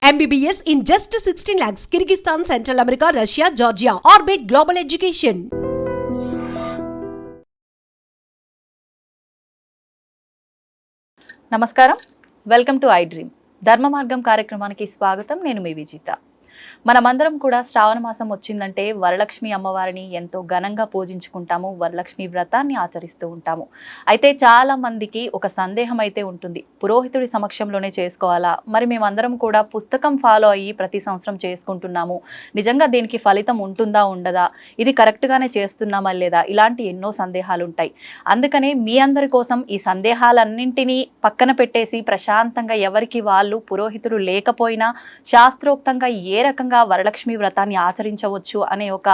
MBBS in just 16 lakhs. Kyrgyzstan, Central America, Russia, Georgia. Orbit Global Education. నమస్కారం, welcome to I dream. ధర్మ మార్గం కార్యక్రమానికి స్వాగతం. నేను మీ విజిత. మనమందరం కూడా శ్రావణ మాసం వచ్చిందంటే వరలక్ష్మి అమ్మవారిని ఎంతో ఘనంగా పూజించుకుంటాము, వరలక్ష్మి వ్రతాన్ని ఆచరిస్తూ ఉంటాము. అయితే చాలా మందికి ఒక సందేహం అయితే ఉంటుంది, పురోహితుడి సమక్షంలోనే చేసుకోవాలా, మరి మేమందరం కూడా పుస్తకం ఫాలో అయ్యి ప్రతి సంవత్సరం చేసుకుంటున్నాము, నిజంగా దీనికి ఫలితం ఉంటుందా ఉండదా, ఇది కరెక్ట్గానే చేస్తున్నామా లేదా, ఇలాంటి ఎన్నో సందేహాలు ఉంటాయి. అందుకనే మీ అందరి కోసం ఈ సందేహాలన్నింటినీ పక్కన పెట్టేసి ప్రశాంతంగా ఎవరికి వాళ్ళు పురోహితుడు లేకపోయినా శాస్త్రోక్తంగా ఏ రకంగా వరలక్ష్మి వ్రతాన్ని ఆచరించవచ్చు అనే ఒక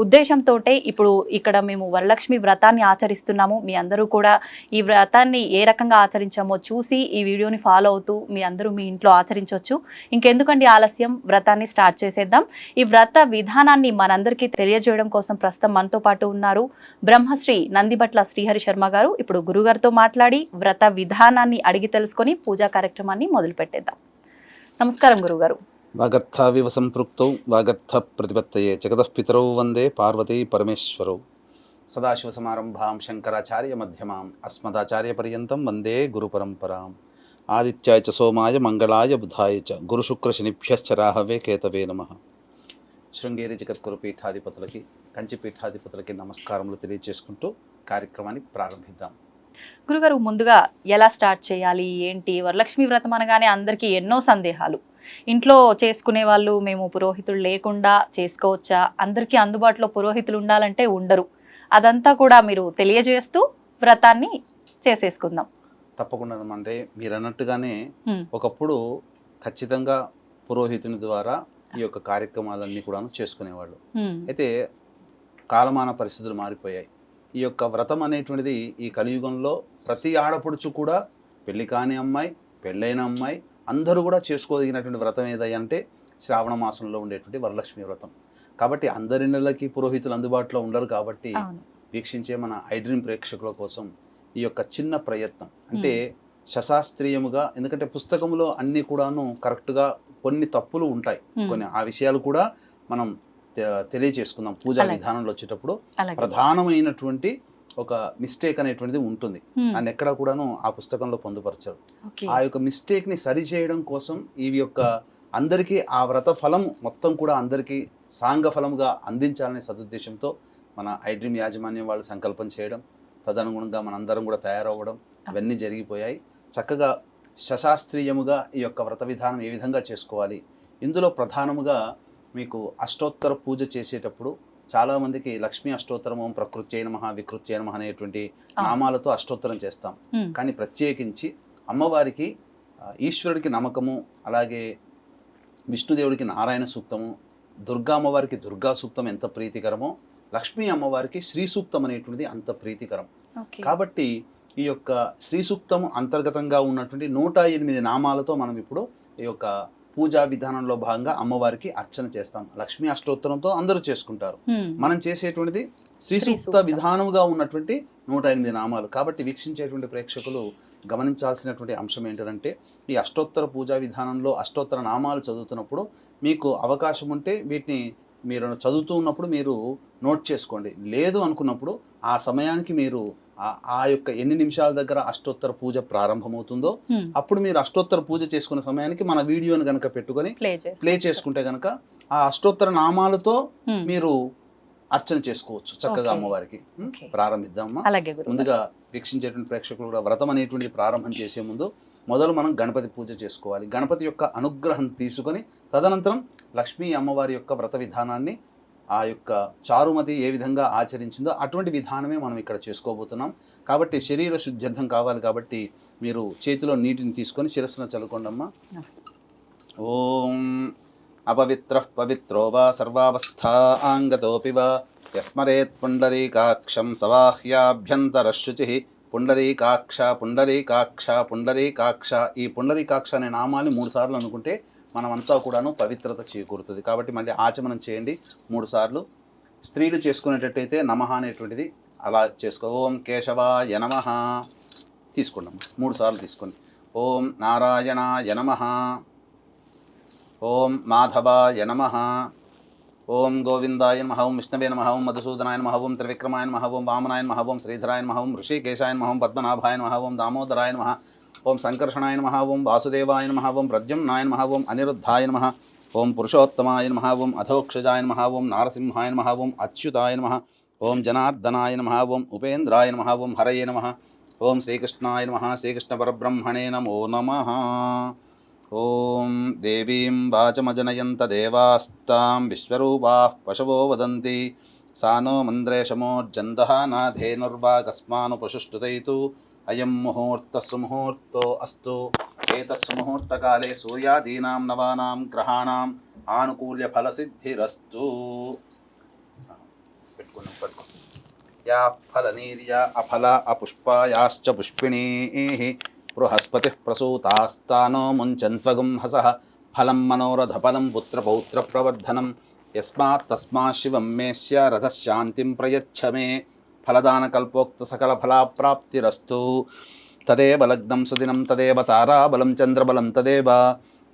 ఉద్దేశంతో ఇప్పుడు ఇక్కడ మేము వరలక్ష్మి వ్రతాన్ని ఆచరిస్తున్నాము. మీ అందరూ కూడా ఈ వ్రతాన్ని ఏ రకంగా ఆచరించామో చూసి ఈ వీడియోని ఫాలో అవుతూ మీ అందరూ మీ ఇంట్లో ఆచరించవచ్చు. ఇంకెందుకండి ఆలస్యం, వ్రతాన్ని స్టార్ట్ చేసేద్దాం. ఈ వ్రత విధానాన్ని మనందరికీ తెలియజేయడం కోసం ప్రస్తుతం మనతో పాటు ఉన్నారు బ్రహ్మశ్రీ నందిబట్ల శ్రీహరి శర్మ గారు. ఇప్పుడు గురుగారితో మాట్లాడి వ్రత విధానాన్ని అడిగి తెలుసుకొని పూజా కార్యక్రమాన్ని మొదలు పెట్టేద్దాం. నమస్కారం గురుగారు. వాగర్థావివ సంపృక్తౌ వాగర్థ ప్రతిపత్తయే జగతఃపితరౌ వందే పార్వతీ పరమేశ్వరౌ. సదాశివసమారంభాం శంకరాచార్య మధ్యమాం అస్మదాచార్య పర్యంతం వందే గురు పరంపరాం. ఆదిత్యాయ చ సోమాయ మంగళాయ బుధాయ చ గురుశుక్రశనిభ్యశ్చ రాహవే కేతవే నమః. శృంగేరి జగద్గురు పీఠాధిపతులకి, కంచి పీఠాధిపతులకి నమస్కారములు తెలియజేసుకుంటూ కార్యక్రమాన్ని ప్రారంభిద్దాం. గురుగారు, ముందుగా ఎలా స్టార్ట్ చేయాలి, ఏంటి? వరలక్ష్మి వ్రతం అనగానే అందరికీ ఎన్నో సందేహాలు. ఇంట్లో చేసుకునే వాళ్ళు మేము పురోహితులు లేకుండా చేసుకోవచ్చా, అందరికీ అందుబాటులో పురోహితులు ఉండాలంటే ఉండరు, అదంతా కూడా మీరు తెలియజేస్తూ వ్రతాన్ని చేసేసుకుందాం. తప్పకుండా. అంటే మీరు అన్నట్టుగానే ఒకప్పుడు ఖచ్చితంగా పురోహితుని ద్వారా ఈ యొక్క కార్యక్రమాలన్నీ కూడా చేసుకునేవాళ్ళు. అయితే కాలమాన పరిస్థితులు మారిపోయాయి. ఈ యొక్క వ్రతం అనేటువంటిది ఈ కలియుగంలో ప్రతి ఆడపడుచు కూడా, పెళ్లి కాని అమ్మాయి, పెళ్ళైన అమ్మాయి అందరూ కూడా చేసుకోదగినటువంటి వ్రతం ఏదంటే శ్రావణ మాసంలో ఉండేటువంటి వరలక్ష్మి వ్రతం. కాబట్టి అందరి నెలలకి పురోహితులు అందుబాటులో ఉండరు. కాబట్టి వీక్షించే మన ఐ డ్రీమ్ ప్రేక్షకుల కోసం ఈ యొక్క చిన్న ప్రయత్నం, అంటే శశాస్త్రీయముగా, ఎందుకంటే పుస్తకంలో అన్నీ కూడాను కరెక్ట్గా, కొన్ని తప్పులు ఉంటాయి, కొన్ని ఆ విషయాలు కూడా మనం తెలియచేసుకుందాం. పూజా విధానంలో వచ్చేటప్పుడు ప్రధానమైనటువంటి ఒక మిస్టేక్ అనేటువంటిది ఉంటుంది, అని ఎక్కడ కూడాను ఆ పుస్తకంలో పొందుపరచరు. ఆ యొక్క మిస్టేక్ ని సరి చేయడం కోసం ఈ యొక్క అందరికీ ఆ వ్రత ఫలం మొత్తం కూడా అందరికీ సాంగ ఫలముగా అందించాలనే సదుద్దేశంతో మన ఐ డ్రీమ్ యాజమాన్యం వాళ్ళు సంకల్పం చేయడం, తదనుగుణంగా మనందరం కూడా తయారవ్వడం, ఇవన్నీ జరిగిపోయాయి. చక్కగా శశాస్త్రీయముగా ఈ యొక్క వ్రత విధానం ఏ విధంగా చేసుకోవాలి, ఇందులో ప్రధానముగా మీకు అష్టోత్తర పూజ చేసేటప్పుడు చాలామందికి లక్ష్మీ అష్టోత్తరం, ఓం ప్రకృత్యై నమః, వికృత్యై నమః అనేటువంటి నామాలతో అష్టోత్తరం చేస్తాం. కానీ ప్రత్యేకించి అమ్మవారికి, ఈశ్వరుడికి నమ్మకము, అలాగే విష్ణుదేవుడికి నారాయణ సూక్తము, దుర్గా అమ్మవారికి దుర్గా సూక్తం ఎంత ప్రీతికరమో, లక్ష్మీ అమ్మవారికి శ్రీ సూక్తం అనేటువంటిది అంత ప్రీతికరం. కాబట్టి ఈ యొక్క శ్రీ సూక్తం అంతర్గతంగా ఉన్నటువంటి 108 నామాలతో మనం ఇప్పుడు ఈ యొక్క పూజా విధానంలో భాగంగా అమ్మవారికి అర్చన చేస్తాం. లక్ష్మీ అష్టోత్తరంతో అందరూ చేసుకుంటారు. మనం చేసేటువంటిది శ్రీ సూక్త విధానముగా ఉన్నటువంటి 108 నామాలు. కాబట్టి వీక్షించేటువంటి ప్రేక్షకులు గమనించాల్సినటువంటి అంశం ఏంటంటే, ఈ అష్టోత్తర పూజా విధానంలో అష్టోత్తర నామాలు చదువుతున్నప్పుడు మీకు అవకాశం ఉంటే వీటిని మీరు చదువుతూ ఉన్నప్పుడు మీరు నోట్ చేసుకోండి. లేదు అనుకున్నప్పుడు ఆ సమయానికి మీరు ఆ యొక్క ఎన్ని నిమిషాల దగ్గర అష్టోత్తర పూజ ప్రారంభమవుతుందో అప్పుడు మీరు అష్టోత్తర పూజ చేసుకునే సమయానికి మన వీడియోని కనుక పెట్టుకొని ప్లే చేసుకుంటే కనుక ఆ అష్టోత్తర నామాలతో మీరు అర్చన చేసుకోవచ్చు చక్కగా అమ్మవారికి. ప్రారంభిద్దామా? ముందుగా వీక్షించేటువంటి ప్రేక్షకులు కూడా వ్రతం అనేటువంటిది ప్రారంభం చేసే ముందు మొదలు మనం గణపతి పూజ చేసుకోవాలి. గణపతి యొక్క అనుగ్రహం తీసుకొని తదనంతరం లక్ష్మీ అమ్మవారి యొక్క వ్రత విధానాన్ని, ఆ యొక్క చారుమతి ఏ విధంగా ఆచరించిందో అటువంటి విధానమే మనం ఇక్కడ చేసుకోబోతున్నాం. కాబట్టి శరీర శుద్ధ్యర్థం కావాలి. కాబట్టి మీరు చేతిలో నీటిని తీసుకొని శిరస్సున చల్లుకోండమ్మా. ఓం అపవిత్ర పవిత్రో వా సర్వావస్థా ఆంగతోపి వా యస్మరేత్ పుండరీకాక్షం సవాహ్యాభ్యంతరశుచి. పుండరీకాక్ష పుండరీకాక్ష పుండరీకాక్ష. ఈ పుండరీకాక్ష అనే నామాన్ని 3 సార్లు అనుకుంటే మనమంతా కూడాను పవిత్రత చేకూరుతుంది. కాబట్టి మళ్ళీ ఆచమనం చేయండి 3 సార్లు. స్త్రీలు చేసుకునేటట్టయితే నమః అనేటువంటిది అలా చేసుకో. ఓం కేశవాయ నమః తీసుకున్నాం 3 సార్లు తీసుకోండి. ఓం నారాయణాయ నమః ఓం మాధవాయ నమః. ఓం గోవిందాయ నమః. ఓం విష్ణవే నమః. ఓం మధుసూదనాయ నమః. ఓం త్రివిక్రమాయ నమః. ఓం వామనాయ నమః. ఓం శ్రీధరాయ నమః. ఓం ఋషికేశాయ నమః. ఓం పద్మనాభాయ నమః. ఓం దామోదరాయ నమః. ఓం సంకర్షణాయ నమః. ఓం వాసుదేవాయ నమః. ఓం ప్రద్యుమ్నాయ నమః. ఓం అనిరుద్ధాయ నమః. ఓం పురుషోత్తమాయ నమః. ఓం అధోక్షజాయ నమః. ఓం నారసింహాయ నమః. ఓం అచ్యుతాయ నమః. ఓం జనార్దనాయ నమః. ఓం ఉపేంద్రాయ నమః. ఓం హరయే నమః. ఓం శ్రీకృష్ణాయ నమః. శ్రీకృష్ణ పరబ్రహ్మణే నమో నమః. ఓం దేవీం వాచమజనయంత దేవాస్తాం విశ్వరూపాః పశవో వదంతి సానో మంద్రేషమోర్జందః నాధేనుర్వాగస్మాను పశుష్టుతైతు అయం ముహూర్తః సుముహూర్తో అస్తు. ఏతత్ సుముహూర్తకాలే సూర్యాదీనాం నవానాం గ్రహాణాం ఆనుకూల్య ఫలసిద్ధిరస్తు. పెట్టుకున్నాం. యా ఫలనీర్యా అఫల అపుష్పాయాశ్చ పుష్పిణీః బృహస్పతిః ప్రసూతాస్తానో ముంచన్త్వగుంహసః ఫలం మనోరథఫలం పుత్రపౌత్రప్రవర్ధనం యస్మాత్ తస్మాత్ శివం మేస్య రథశాంతిం ప్రయచ్ఛ మే ఫలదానకల్పోక్త సకల ఫలాప్రాప్తిరస్తు. తదేవ లగ్నం సుదినం తదేవ తారాబలం చంద్రబలం తదేవ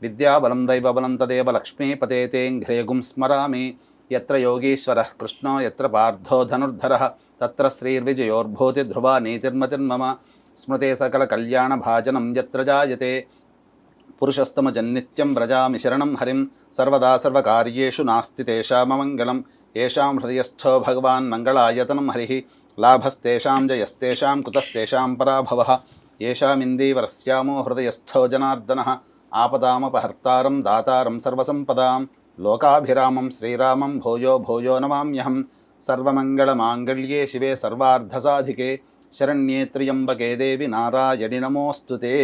విద్యాబలం దైవబలం తదేవ లక్ష్మీపతేతేంఘ్రేగుం స్మరామి. యత్ర యోగీశ్వరః కృష్ణో యత్ర పార్థో ధనుర్ధరః తత్ర శ్రీర్విజయోర్భూతి ధ్రువా నీతిర్మతిర్మమ. స్మృతే సకల కళ్యాణ భాజనం యత్ర జాయతే పురుషస్తమజన్నిత్యం వ్రజామి శరణం హరిం. సర్వదా సర్వకార్యేషు నాస్తి తేషామమంగళం. ఏషాం హృదయస్థో భగవాన్ మంగళాయతనం హరిః. లాభస్తేషాం జయస్తేషాం కుతస్తేషాం పరాభవః. ఏషామిందీవరస్యామో హృదయస్థో జనార్దనః. ఆపదామపహర్తారం దాతారం సర్వసంపదాం లోకాభిరామం శ్రీరామం భూయో భూయో నమామ్యహం. సర్వమంగళమాంగళ్యే శివే సర్వార్ధసాధికే శరణ్యే త్ర్యంబకే దేవి నారాయణి నమోస్తుతే.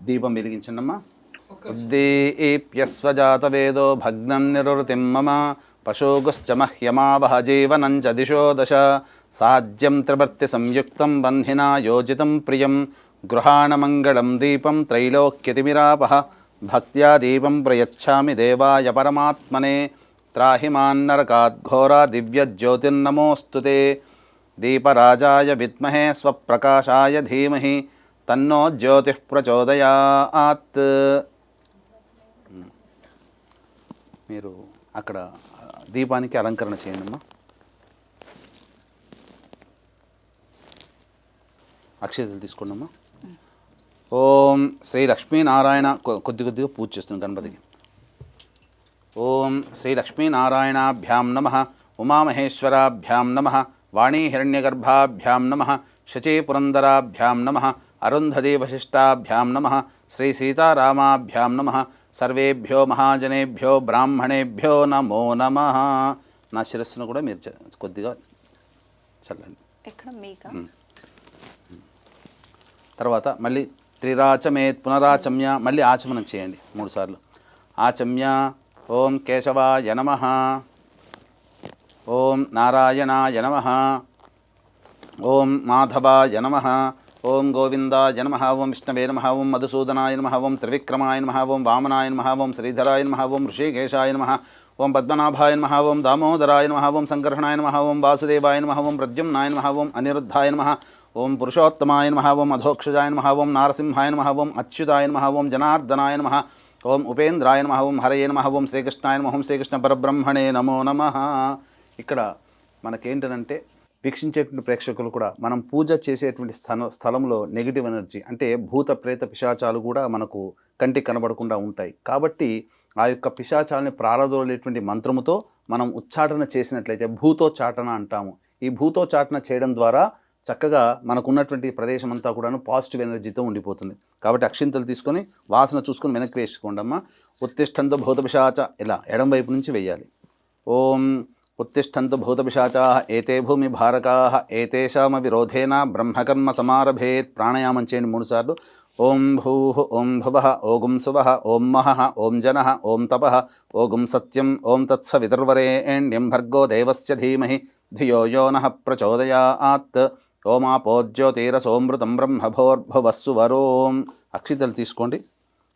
దీపం వెలిగించండమ్మా. ఉద్దీప్యస్వజాతవేదో భగ్నం నిరుతిం మమ పశోగుశ్చ మహ్యమావహ జీవనం చ దిశో దశ. సాజ్యం త్రివర్తి సంయుక్తం బంధినా యోజితం ప్రియం గృహాణమంగళం దీపం త్రైలోక్యతిమిరాపహ. భక్త్యా దీపం ప్రయచ్ఛామి దేవాయ పరమాత్మనే. త్రాహి మాన్నరకాద్ఘోరా దివ్యజ్యోతిర్నమోస్తుతే. దీపరాజాయ విద్మహే స్వప్రకాశాయ ధీమహి తన్నో జ్యోతిః ప్రచోదయాత్. మీరు అక్కడ దీపానికి అలంకరణ చేయండి అమ్మా. అక్షతలు తీసుకోండి అమ్మా. ఓం శ్రీ లక్ష్మీనారాయణ కొద్దిగా పూజ చేస్తుంది గణపతికి. ఓం శ్రీ లక్ష్మీనారాయణాభ్యాం నమః. ఉమామహేశ్వరాభ్యాం నమః. వాణీహిరణ్యగర్భాభ్యాం నమః. శచీపురందరాభ్యాం నమః. అరుంధతీ వశిష్టాభ్యాం నమః. శ్రీ సీతారామాభ్యాం నమః. సర్వేభ్యో మహాజనేభ్యో బ్రాహ్మణేభ్యో నమో నమః. నా శిరస్సును కూడా మీరు కొద్దిగా చల్లండి. ఎక్కడ మీకా? తర్వాత మళ్ళీ త్రిరాచమేత్ పునరాచమ్య. మళ్ళీ ఆచమనం చేయండి 3 సార్లు. ఆచమ్య. ఓం కేశవాయ నమః. ఓం నారాయణాయ నమః. ఓం మాధవాయ నమః. ఓం గోవిందాయ నమః. ఓం విష్ణవే నమః. ఓం మధుసూదనాయ నమః. ఓం త్రివిక్రమాయ నమః. ఓం వామనాయ నమః. ఓం శ్రీధరాయ నమః. ఓం ఋషికేశాయ నమః. ఓం పద్మనాభాయ నమః. ఓం దామోదరాయ నమః. ఓం సంకర్షణాయ నమః. ఓం వాసుదేవాయ నమః. ఓం ప్రద్యుమ్నాయ నమః. ఓం అనిరుద్ధాయ నమః. ఓం పురుషోత్తమాయ నమః. ఓం అధోక్షజాయ నమః. ఓం నారసింహాయ నమః. ఓం అచ్యుతాయ నమః. ఓం జనార్దనాయ నమః. ఓం ఉపేంద్రాయ నమః. ఓం హరయే నమః. ఓం శ్రీకృష్ణాయ నమః. ఓం శ్రీకృష్ణ పరబ్రహ్మణే నమో నమః. ఇక్కడ మనకేంటంటే వీక్షించేటువంటి ప్రేక్షకులు కూడా మనం పూజ చేసేటువంటి స్థలంలో నెగిటివ్ ఎనర్జీ అంటే భూత ప్రేత పిశాచాలు కూడా మనకు కంటికి కనబడకుండా ఉంటాయి. కాబట్టి ఆ యొక్క పిశాచాలని ప్రారదోలేటువంటి మంత్రముతో మనం ఉచ్చాటన చేసినట్లయితే భూతోచ్చాటన అంటాము. ఈ భూతోచ్చాటన చేయడం ద్వారా చక్కగా మనకున్నటువంటి ప్రదేశం అంతా కూడాను పాజిటివ్ ఎనర్జీతో ఉండిపోతుంది. కాబట్టి అక్షింతలు తీసుకొని వాసన చూసుకొని వెనక్కి వేసుకోండి అమ్మ. ఉత్తిష్టంతో భూత పిశాచ ఇలా ఎడం వైపు నుంచి వేయాలి. ఓం ఉత్తిష్టంతు భూతపిశాచాః ఏతే భూమి భారకాః ఏతేషామ విరోధేన బ్రహ్మకర్మ సమారభేత్. ప్రాణాయామం చేయండి 3 సార్లు. ఓం భూః ఓం భువః ఓం సువః ఓం మహః ఓం జనః ఓం తపః ఓం సత్యం ఓం తత్సవితుర్వరేణ్యం భర్గో దేవస్య ధీమహి ధియో యో నః ప్రచోదయాత్. ఓమాపోజ్యోతిరసోమృతం బ్రహ్మభోర్భువస్సు వరోం. అక్షితలు తీసుకోండి.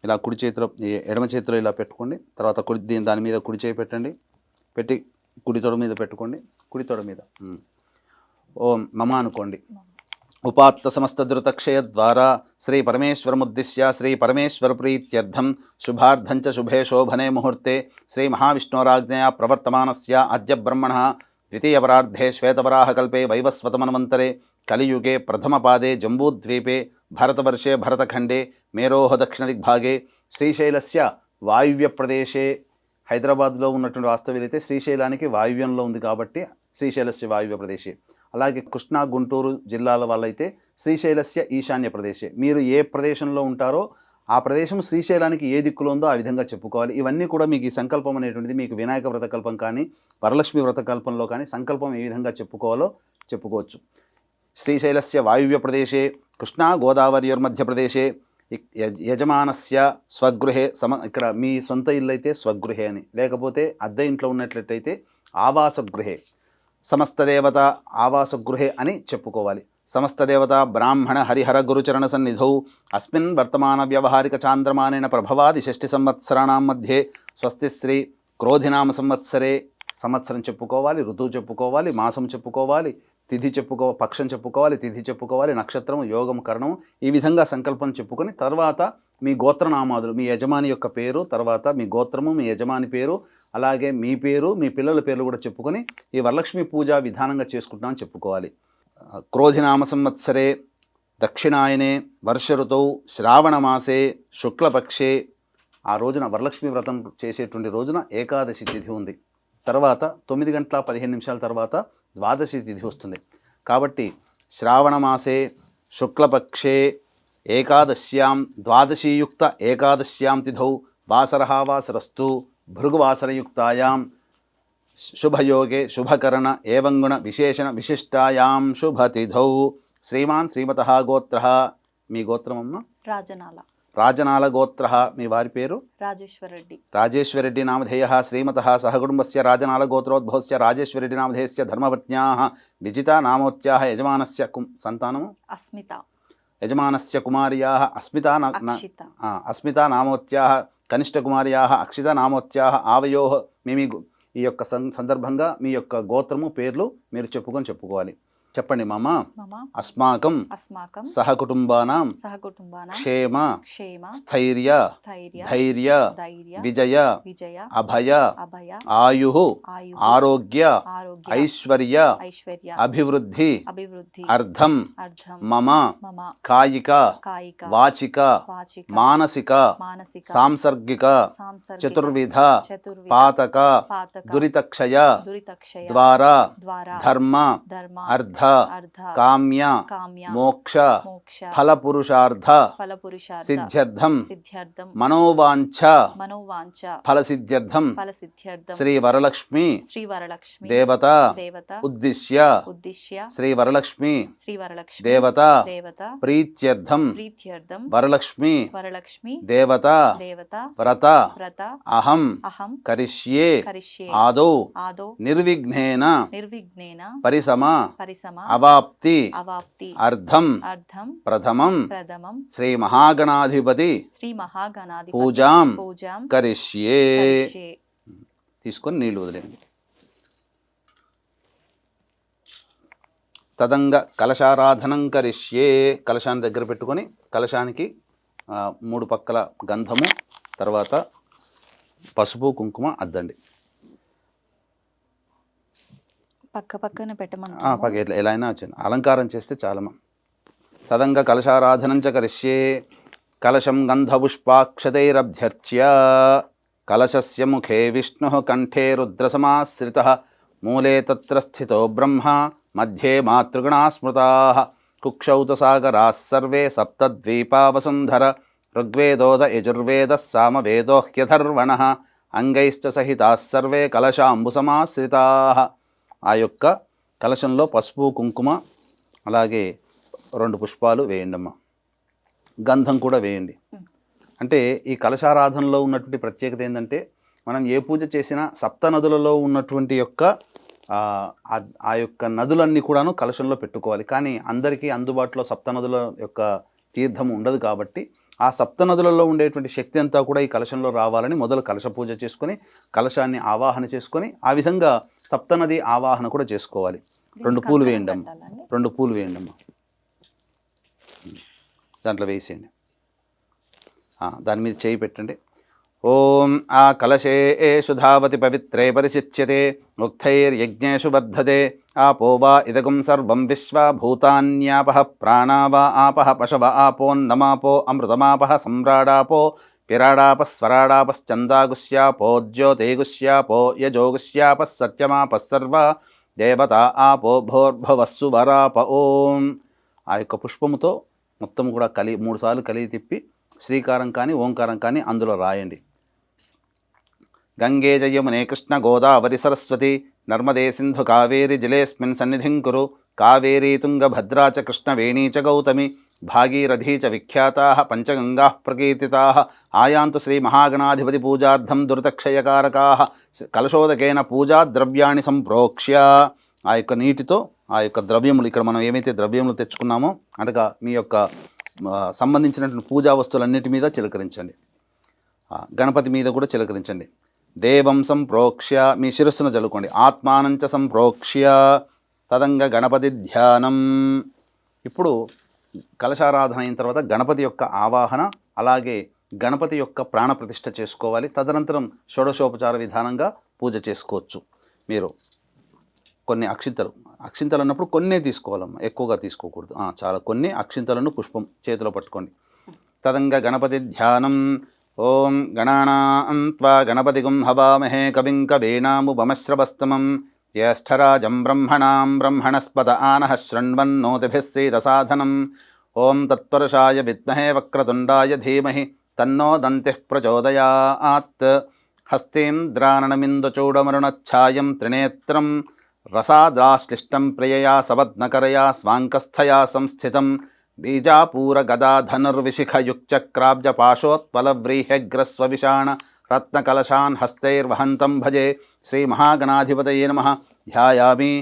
ఇలా కుడి చేతిలో ఎడమ చేతిలో ఇలా పెట్టుకోండి. తర్వాత దాని మీద కుడి చేయి పెట్టండి. పెట్టి కుడి తొడ మీద పెట్టుకోండి. కుడి తొడ మీద ఓం మమ అనుకోండి. ఉపాత్త సమస్త దురితక్షయ ద్వారా శ్రీ పరమేశ్వరముద్దిశ్య శ్రీ పరమేశ్వర ప్రీత్యర్థం శుభార్థంచ శుభే శోభనే ముహూర్తే శ్రీ మహావిష్ణోరాజ్ఞయా ప్రవర్తమానస్య అద్య బ్రహ్మణ ద్వితీయపరార్ధే శ్వేతవరాహకల్పే వైవస్వతమన్వంతరే కలియుగే ప్రథమపాదే జంబూద్వీపే భరతవర్షే భరతఖండే మేరోహ దక్షిణదిగ్భాగే శ్రీశైలస్య వాయువ్య ప్రదేశే, హైదరాబాద్లో ఉన్నటువంటి వాస్తవ్యులైతే శ్రీశైలానికి వాయువ్యంలో ఉంది కాబట్టి శ్రీశైలస్య వాయువ్య ప్రదేశే. అలాగే కృష్ణా గుంటూరు జిల్లాల వాళ్ళైతే శ్రీశైలస్య ఈశాన్య ప్రదేశే. మీరు ఏ ప్రదేశంలో ఉంటారో ఆ ప్రదేశం శ్రీశైలానికి ఏ దిక్కులో ఉందో ఆ విధంగా చెప్పుకోవాలి. ఇవన్నీ కూడా మీకు ఈ సంకల్పం అనేటువంటిది మీకు వినాయక వ్రతకల్పం కానీ వరలక్ష్మి వ్రతకల్పంలో కానీ సంకల్పం ఏ విధంగా చెప్పుకోవాలో చెప్పుకోవచ్చు. శ్రీశైలస్య వాయువ్య ప్రదేశే కృష్ణా గోదావరియోర్మధ్యప్రదేశే యజమానస్య స్వగృహే ఇక్కడ మీ సొంత ఇల్లు అయితే స్వగృహే అని, లేకపోతే అద్దె ఇంట్లో ఉన్నట్లయితే ఆవాసగృహే, సమస్తదేవత ఆవాసగృహే అని చెప్పుకోవాలి. సమస్తదేవత బ్రాహ్మణ హరిహర గురుచరణ సన్నిధౌ అస్మిన్ వర్తమాన వ్యవహారిక చాంద్రమానేన ప్రభవాది 6 సంవత్సరాణం మధ్యే స్వస్తి శ్రీ క్రోధినామ సంవత్సరే, సంవత్సరం చెప్పుకోవాలి, ఋతువు చెప్పుకోవాలి, మాసం చెప్పుకోవాలి, తిథి పక్షం చెప్పుకోవాలి, తిథి చెప్పుకోవాలి, నక్షత్రం, యోగం, కరణం, ఈ విధంగా సంకల్పం చెప్పుకొని తర్వాత మీ గోత్రనామాదులు, మీ యజమాని యొక్క పేరు, తర్వాత మీ గోత్రము, మీ యజమాని పేరు, అలాగే మీ పేరు, మీ పిల్లల పేర్లు కూడా చెప్పుకొని ఈ వరలక్ష్మి పూజ విధానంగా చేసుకుంటున్నామని చెప్పుకోవాలి. క్రోధినామ సంవత్సరే దక్షిణాయనే వర్ష ఋతువు శ్రావణమాసే శుక్లపక్షే, ఆ రోజున వరలక్ష్మి వ్రతం చేసేటువంటి రోజున ఏకాదశి తిథి ఉంది. తర్వాత 9:15 తర్వాత ద్వాదశి తిథి వస్తుంది. కాబట్టి శ్రావణమాసే శుక్లపక్షే ఏకాదశ్యాం ద్వాదశీయుక్త ఏకాదశ్యాం తిథౌ వాసరః వాసరస్తు భృగువాసరయుక్తాయాం శుభయోగే శుభకరణ ఏవంగుణ విశేషణ విశిష్టాయాం శుభతిథౌ. శ్రీమాన్ శ్రీమతః గోత్రః, మీ గోత్రమమ్మ రాజనాల గోత్రః, మీ వారి పేరు రాజేశ్వరరెడ్డి నామధేయః. శ్రీమతః సహకుటుంబస్య రాజనాల గోత్రోద్భవస్య రాజేశ్వరరెడ్డి నామధేయస్య ధర్మపత్న్యాః విజితా నామోత్యాః యజమానస్య సంతానము యజమానస్య కుమార్యాః అస్మితా నామోత్యాః కనిష్ఠకుమార్యాః అక్షిత నామోత్యాః ఆవయోః. ఈ యొక్క సందర్భంగా మీ యొక్క గోత్రము పేర్లు మీరు చెప్పుకోవాలి. చెప్పండి మామ. అస్మాకం సహకుటుంబానాం క్షేమ స్థైర్య ధైర్య విజయ అభయ ఆయుః ఆరోగ్య ఐశ్వర్య అభివృద్ధి అర్థం మమ కాయిక వాచిక మానసిక సాంసర్గిక చతుర్విధ పాతక దురితక్షయ ద్వారా ధర్మ అర్థ కామ్య మోక్ష ఫలపురుషార్థ సిద్ధ్యర్థం మనోవాంఛ ఫలసిద్ధ్యర్థం శ్రీ వరలక్ష్మి దేవత ఉద్దిశ్య శ్రీ వరలక్ష్మి దేవత ప్రీత్యర్థం వరలక్ష్మి దేవత వ్రత అహం కరిష్యే ఆదౌ నిర్విఘ్నేన పరిసమ అవాప్తి అర్థం ప్రథమం శ్రీ మహాగణాధిపతి పూజాం కరిష్యే. తీసుకొని నీళ్లు వదిలేండి. తదంగ కలశారాధనం కరిష్యే, కలశాన్ని దగ్గర పెట్టుకొని కలశానికి 3 పక్కల గంధము, తర్వాత పసుపు కుంకుమ అద్దండి. పక్కనే పెట్టమని ఎలా అయినా వచ్చింది, అలంకారం చేస్తే చాలమ్మా. తదంగ కలశారాధనం చ కరిష్యే కలశం గంధపుష్పాక్షతైరభ్యర్చ్య కలశస్య ముఖే విష్ణుః కంఠే రుద్రసమాశ్రితః మూలే తత్ర స్థితో బ్రహ్మ మధ్యే మాతృగణా స్మృతాః కుక్షౌ సాగరాः సర్వే సప్తద్వీపా వసుంధర ఋగ్వేదోద యజుర్వేదः సామవేదో హ్యథర్వణః అంగైశ్చ సహితాः సర్వే కలశాంబుసమాశ్రితాః. ఆ యొక్క కలశంలో పసుపు కుంకుమ అలాగే 2 పుష్పాలు వేయండి అమ్మ, గంధం కూడా వేయండి. అంటే ఈ కలశారాధనలో ఉన్నటువంటి ప్రత్యేకత ఏంటంటే మనం ఏ పూజ చేసినా సప్త నదులలో ఉన్నటువంటి యొక్క ఆ యొక్క నదులన్నీ కూడాను కలశంలో పెట్టుకోవాలి. కానీ అందరికీ అందుబాటులో సప్త నదుల యొక్క తీర్థం ఉండదు కాబట్టి ఆ సప్త నదులలో ఉండేటువంటి శక్తి అంతా కూడా ఈ కలశంలో రావాలని మొదలు కలశ పూజ చేసుకొని కలశాన్ని ఆవాహన చేసుకొని ఆ విధంగా సప్తనది ఆవాహన కూడా చేసుకోవాలి. 2 పూలు వేయండి అమ్మ, 2 పూలు వేయండి అమ్మ. దాంట్లో వేసేయండి. దాని మీద చేయి పెట్టండి. ఓం ఆ కలశే సుధావతి పవిత్రే పరిశిచ్యతే ఉక్తైర్యజ్ఞేషు వర్ధతే ఆపో వా ఇదగం సర్వం విశ్వ భూతాన్యాపః ప్రాణా వా ఆపః పశవ ఆపోన్నమాపో అమృతమాపః సమ్రాడాపో పిరాడాపः స్వరాడాపశ్చందాగుస్యాపో జ్యోతిగుస్యాపో యజోగుస్యాపः సత్యమాపः సర్వ దేవత ఆపో భోర్భవస్సు వరాప. ఓం ఆ యొక్క పుష్పముతో మొత్తం కూడా 3 సార్లు కలిగి తిప్పి శ్రీకారం కానీ ఓంకారం కానీ అందులో రాయండి. గంగే జయమునే కృష్ణ గోదావరి సరస్వతి నర్మదే సింధు కావేరి జలేస్మిన్ సన్నిధిం కురు కావేరీ తుంగభద్రా చ కృష్ణవేణీ చ గౌతమి భాగీరథీ చ విఖ్యాతాః పంచగంగాః ప్రకీర్తితాః ఆయాంతు శ్రీ మహాగణాధిపతి పూజార్థం దురితక్షయకారకాః కలశోదకేన పూజా ద్రవ్యాన్ని సంప్రోక్ష్య. ఆ యొక్క నీటితో ఆ యొక్క ద్రవ్యములు, ఇక్కడ మనం ఏమైతే ద్రవ్యములు తెచ్చుకున్నామో అనగా మీ యొక్క సంబంధించినటువంటి పూజా వస్తువులన్నిటి మీద చిలకరించండి. గణపతి మీద కూడా చిలకరించండి. దేవం సంప్రోక్ష్య మీ శిరస్సును చల్లుకోండి. ఆత్మానంచ సంప్రోక్ష్య తదంగ గణపతి ధ్యానం. ఇప్పుడు కలశారాధన అయిన తర్వాత గణపతి యొక్క ఆవాహన, అలాగే గణపతి యొక్క ప్రాణప్రతిష్ఠ చేసుకోవాలి. తదనంతరం షోడశోపచార విధానంగా పూజ చేసుకోవచ్చు. మీరు కొన్ని అక్షింతలు అన్నప్పుడు కొన్నే తీసుకోవాలమ్మా, ఎక్కువగా తీసుకోకూడదు. చాలా కొన్ని అక్షింతలను పుష్పం చేతిలో పట్టుకోండి. తదంగ గణపతి ధ్యానం. ఓం గణానాం త్వా గణపతిగుం హవామహే కవిం కవీనాముపమశ్రవస్తమం జ్యేష్ఠరాజం బ్రహ్మణాం బ్రహ్మణస్పద ఆనః శృణ్వన్నోతిభిः సేదసాధనం. ఓం తత్పురుషాయ విద్మహే వక్రతుండాయ ధీమహి తన్నో దంతిః ప్రచోదయాత్. హస్తేంద్రాననమిందుచూడమరుణఛాయం త్రినేత్రం రసాద్రాశ్లిష్టం ప్రియయా సవద్నకరయా స్వాంకస్థయా సంస్థితం బీజాపూరగదాధనుర్విశిఖయుక్చక్రాబ్జపాశోత్పలవ్రీహ్యగ్రస్వవిషాణ రత్నకలశాన్ హస్తైర్వహంతం భజే శ్రీమహాగణాధిపతయే నమః. ధ్యాయామి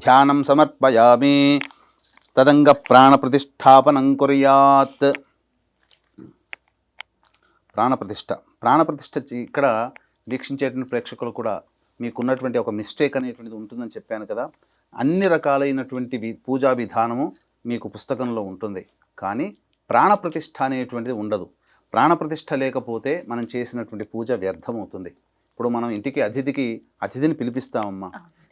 ధ్యానం సమర్పయామి. తదంగ ప్రాణప్రతిష్ఠాపనం కుర్యాత్. ప్రాణప్రతిష్ఠ ఇక్కడ వీక్షించేటువంటి ప్రేక్షకులు కూడా మీకున్నటువంటి ఒక మిస్టేక్ అనేటువంటిది ఉంటుందని చెప్పాను కదా. అన్ని రకాలైనటువంటి పూజా విధానము మీకు పుస్తకంలో ఉంటుంది, కానీ ప్రాణప్రతిష్ఠ అనేటువంటిది ఉండదు. ప్రాణప్రతిష్ఠ లేకపోతే మనం చేసినటువంటి పూజ వ్యర్థమవుతుంది. ఇప్పుడు మనం ఇంటికి అతిథిని పిలిపిస్తామమ్మా.